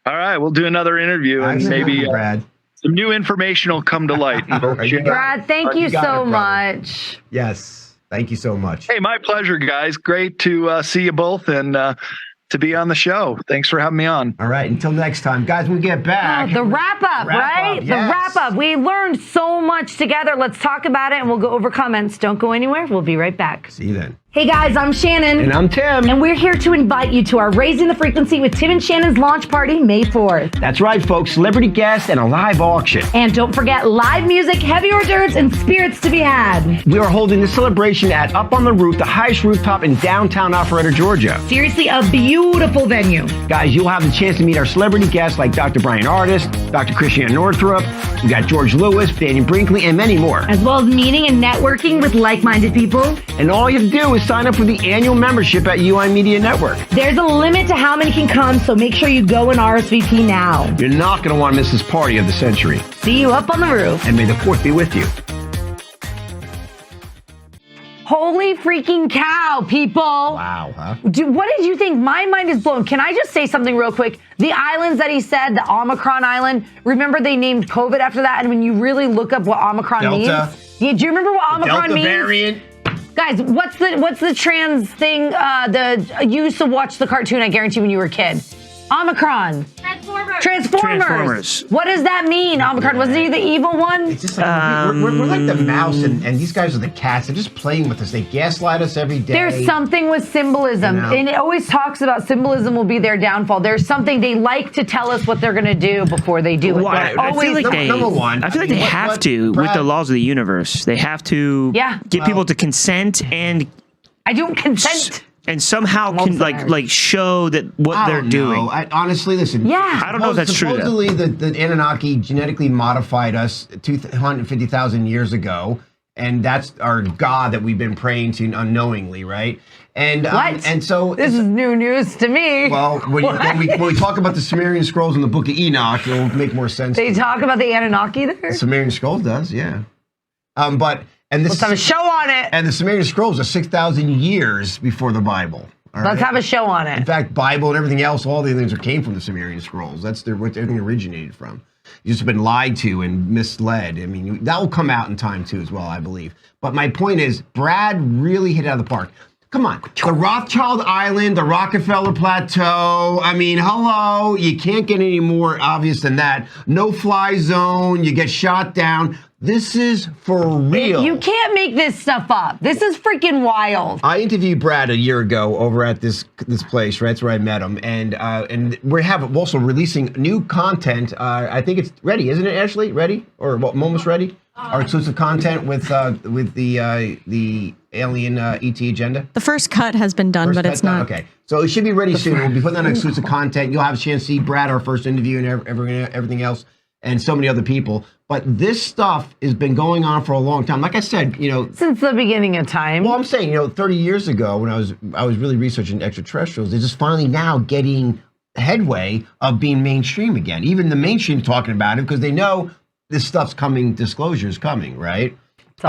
All right, we'll do another interview and maybe Brad. some new information will come to light. Brad, thank you so much. Yes, thank you so much. Hey, my pleasure, guys. Great to see you both and to be on the show. Thanks for having me on. All right, until next time. Guys, when we get back. The wrap-up, right? Yes. The wrap-up. We learned so much together. Let's talk about it, and we'll go over comments. Don't go anywhere. We'll be right back. See you then. Hey guys, I'm Shannon. And I'm Tim. And we're here to invite you to our Raising the Frequency with Tim and Shannon's launch party May 4th. That's right, folks. Celebrity guests and a live auction. And don't forget live music, heavy hors d'oeuvres, and spirits to be had. We are holding this celebration at Up on the Roof, the highest rooftop in downtown Alpharetta, Georgia. Seriously, a beautiful venue. Guys, you'll have the chance to meet our celebrity guests like Dr. Brian Artist, Dr. Christiane Northrup, we got George Lewis, Danny Brinkley, and many more. As well as meeting and networking with like-minded people. And all you have to do is sign up for the annual membership at UI Media Network. There's a limit to how many can come, so make sure you go and RSVP now. You're not going to want to miss this party of the century. See you up on the roof. And may the 4th be with you. Holy freaking cow, people. Wow, huh? What did you think? My mind is blown. Can I just say something real quick? The islands that he said, the Omicron island, remember they named COVID after that? And when you really look up what Omicron Delta. means. Yeah, do you remember what Omicron Delta means? variant. Guys, what's the trans thing? You used to watch the cartoon, I guarantee, when you were a kid. Omicron. Transformers. What does that mean, Omicron? Wasn't he the evil one? It's just like we're like the mouse, and these guys are the cats. They're just playing with us. They gaslight us every day. There's something with symbolism, and it always talks about symbolism will be their downfall. There's something they like to tell us what they're going to do before they do it. Well, I feel like number one. I feel like they have to with the laws of the universe. They have to get people to consent and. I don't consent. And somehow can like show that what they're doing. Honestly, listen. Yeah. I don't know if that's true. Supposedly, the Anunnaki genetically modified us 250,000 years ago, and that's our God that we've been praying to unknowingly, right? And what? And so this is new news to me. Well, when we talk about the Sumerian scrolls in the Book of Enoch, it'll make more sense. They talk about the Anunnaki there. The Sumerian scrolls does, yeah. Let's have a show on it. And the Sumerian scrolls are 6,000 years before the Bible. Let's have a show on it. In fact, Bible and everything else, all the things came from the Sumerian scrolls. That's where everything originated from. You've just been lied to and misled. I mean, that will come out in time too, as well, I believe. But my point is, Brad really hit it out of the park. Come on, the Rothschild Island, the Rockefeller Plateau. I mean, hello, you can't get any more obvious than that. No fly zone, you get shot down. This is for real. You can't make this stuff up. This is freaking wild. I interviewed Brad a year ago over at this place, right? That's where I met him, and we're also releasing new content. I think it's ready, isn't it, Ashley? Ready or almost ready? Our exclusive content with the alien ET agenda. The first cut has been done, but it's not. Okay, so it should be ready soon. We'll be putting on exclusive content. You'll have a chance to see Brad, our first interview, and everything else, and so many other people. But this stuff has been going on for a long time. Like I said, since the beginning of time. Well, I'm saying, 30 years ago when I was really researching extraterrestrials, they're just finally now getting headway of being mainstream again. Even the mainstream talking about it because they know this stuff's coming. Disclosure is coming, right? It's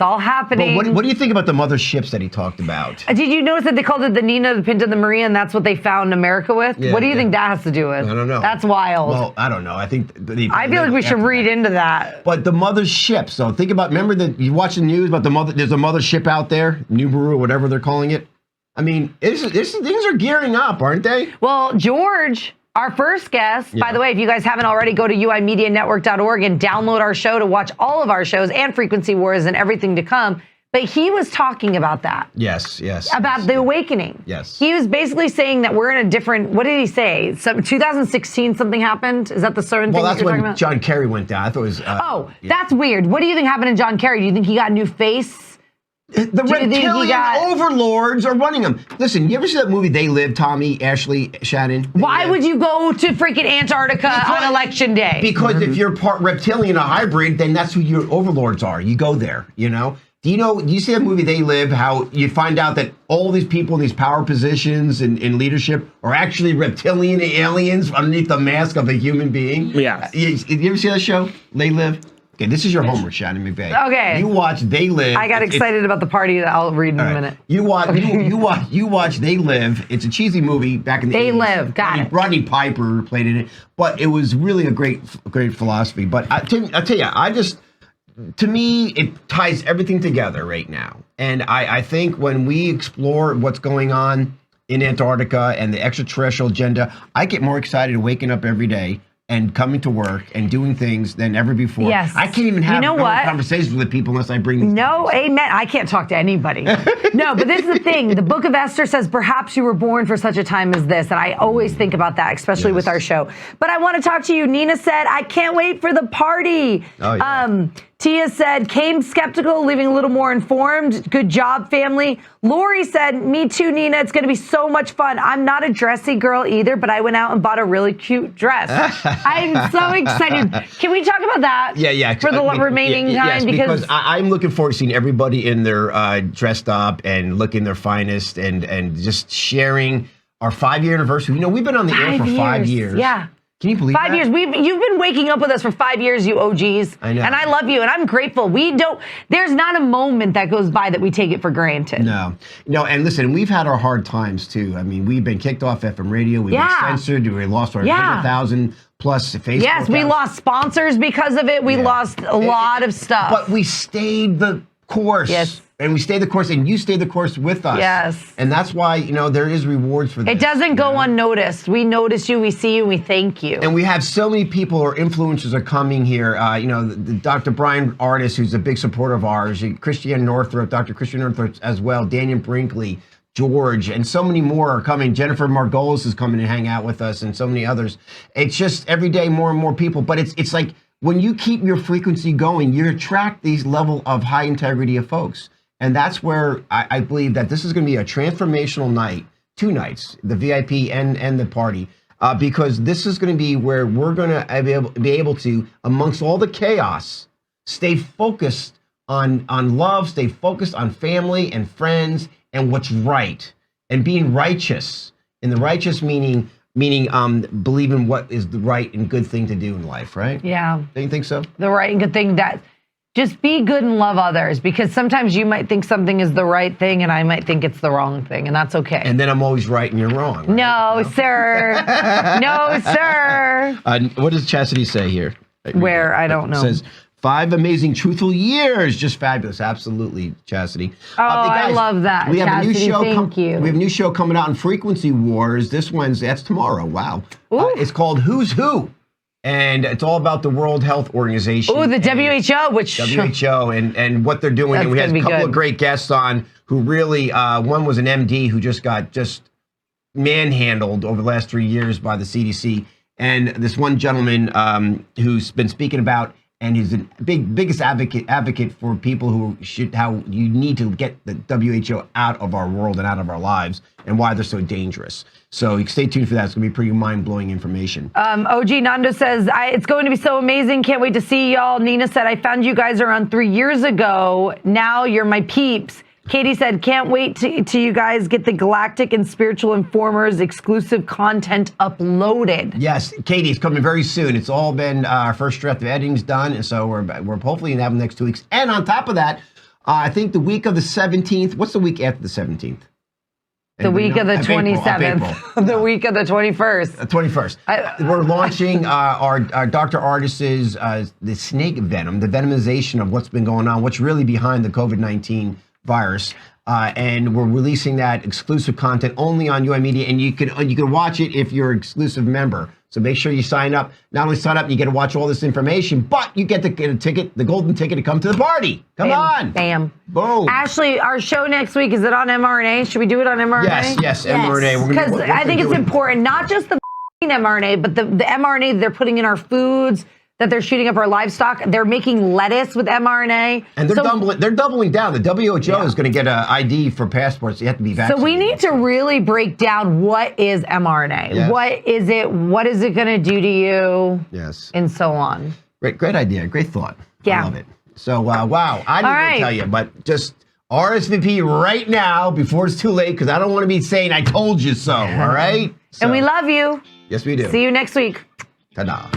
all happening. But what do you think about the mother ships that he talked about? Did you notice that they called it the Nina, the Pinta, the Maria, and that's what they found America with? Yeah, what do you think that has to do with? I don't know. That's wild. Well, I don't know. I think I feel like we should read into that. But the mother ship. So think about. Remember that you watch the news about the mother. There's a mother ship out there, Nibiru, whatever they're calling it. I mean, things are gearing up, aren't they? Well, George. Our first guest, by the way, if you guys haven't already, go to uimedianetwork.org and download our show to watch all of our shows and Frequency Wars and everything to come. But he was talking about that. Yes. About the awakening. Yes. He was basically saying that we're in a different, what did he say? 2016 something happened? Is that the certain thing that's you're talking when about? John Kerry went down. I thought it was... That's weird. What do you think happened to John Kerry? Do you think he got a new face? The reptilian overlords are running them. Listen, you ever see that movie They Live, Tommy, Ashley, Shannon? Why would you go to freaking Antarctica on election day? Because if you're part reptilian or hybrid, then that's who your overlords are. You go there, Do you see that movie They Live, how you find out that all these people in these power positions and in leadership are actually reptilian aliens underneath the mask of a human being? Yeah. You ever see that show, They Live? Okay, this is your homework, Shannon McVeigh. Okay. You watch They Live. I got excited about the party that I'll read in a minute. You watch They Live. It's a cheesy movie back in the 80s. They Live, got it. Rodney Piper played in it, but it was really a great philosophy. But I'll tell you, to me, it ties everything together right now. And I think when we explore what's going on in Antarctica and the extraterrestrial agenda, I get more excited waking up every day and coming to work and doing things than ever before. Yes. I can't even have normal what? conversations with people unless I bring these No, topics. amen. I can't talk to anybody. No, but this is the thing. The book of Esther says, perhaps you were born for such a time as this. And I always think about that, especially with our show. But I want to talk to you. Nina said, I can't wait for the party. Oh, yeah. Tia said, came skeptical, leaving a little more informed. Good job, family. Lori said, me too, Nina. It's going to be so much fun. I'm not a dressy girl either, but I went out and bought a really cute dress. I'm so excited. Can we talk about that? Yeah. For the remaining time? Yes, because I'm looking forward to seeing everybody in their dressed up and looking their finest and just sharing our 5-year anniversary. You know, we've been on the air for 5 years. Yeah. Can you believe 5 that? years. You've been waking up with us for 5 years, you OGs. I know. And I love you, and I'm grateful. There's not a moment that goes by that we take it for granted. No, and listen, we've had our hard times too. I mean, we've been kicked off FM radio. We've been censored. We lost our 100,000 plus Facebook. Yes, we lost sponsors because of it. We lost a lot of stuff. But we stayed the course. Yes. And we stayed the course, and you stayed the course with us. Yes. And that's why, there is rewards for that. It doesn't go unnoticed. We notice you, we see you, we thank you. And we have so many people or influencers are coming here. The Dr. Brian Artis, who's a big supporter of ours, Christiane Northrup, Dr. Christiane Northrup as well, Daniel Brinkley, George, and so many more are coming. Jennifer Margolis is coming to hang out with us, and so many others. It's just every day more and more people. But it's like when you keep your frequency going, you attract these level of high integrity of folks. And that's where I believe that this is going to be a transformational night, 2 nights, the VIP and the party, because this is going to be where we're going to be able to, amongst all the chaos, stay focused on love, stay focused on family and friends and what's right, and being righteous. And the righteous meaning believing what is the right and good thing to do in life, right? Yeah. Don't you think so? The right and good thing that... Just be good and love others, because sometimes you might think something is the right thing and I might think it's the wrong thing, and that's okay. And then I'm always right and you're wrong. Right? No, sir. No, sir. What does Chastity say here? Where? I don't know. It says, 5 amazing, truthful years. Just fabulous. Absolutely, Chastity. Oh, I love that. We have Chastity, a new show. thank you. We have a new show coming out on Frequency Wars this Wednesday. That's tomorrow. Wow. It's called Who's Who. And it's all about the World Health Organization. Oh, the WHO, and what they're doing. And we had a couple of great guests on who really, one was an MD who just got manhandled over the last 3 years by the CDC. And this one gentleman who's been speaking about, and he's the biggest advocate for people how you need to get the WHO out of our world and out of our lives, and why they're so dangerous. So stay tuned for that. It's going to be pretty mind-blowing information. OG Nando says, it's going to be so amazing. Can't wait to see y'all. Nina said, I found you guys around 3 years ago. Now you're my peeps. Katie said, can't wait to you guys get the Galactic and Spiritual Informers exclusive content uploaded. Yes, Katie, it's coming very soon. It's all been our first draft of editing's done, and so we're hopefully going to have them next 2 weeks. And on top of that, I think the week of the 17th, what's the week after the 17th? The week of the 27th. The week of the 21st. The 21st. We're launching our Dr. Artis's the snake venom, the venomization of what's been going on, what's really behind the COVID-19 virus. And we're releasing that exclusive content only on UI Media, and you can watch it if you're an exclusive member. So make sure you sign up. Not only sign up, you get to watch all this information, but you get to get a ticket, the golden ticket, to come to the party. Come on. Bam. Boom. Ashley, our show next week, is it on mRNA? Should we do it on mRNA? Yes, mRNA. Because I think it's important, not just the mRNA, but the mRNA they're putting in our foods, that they're shooting up our livestock. They're making lettuce with mRNA. And they're doubling down. The WHO is going to get an ID for passports. You have to be vaccinated. So we need to really break down what is mRNA. Yes. What is it? What is it going to do to you? Yes. And so on. Great idea. Great thought. Yeah. I love it. So, wow. I didn't even tell you, but just RSVP right now before it's too late, because I don't want to be saying I told you so, all right? So, and we love you. Yes, we do. See you next week. Ta-da.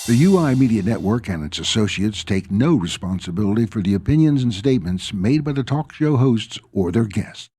The UI Media Network and its associates take no responsibility for the opinions and statements made by the talk show hosts or their guests.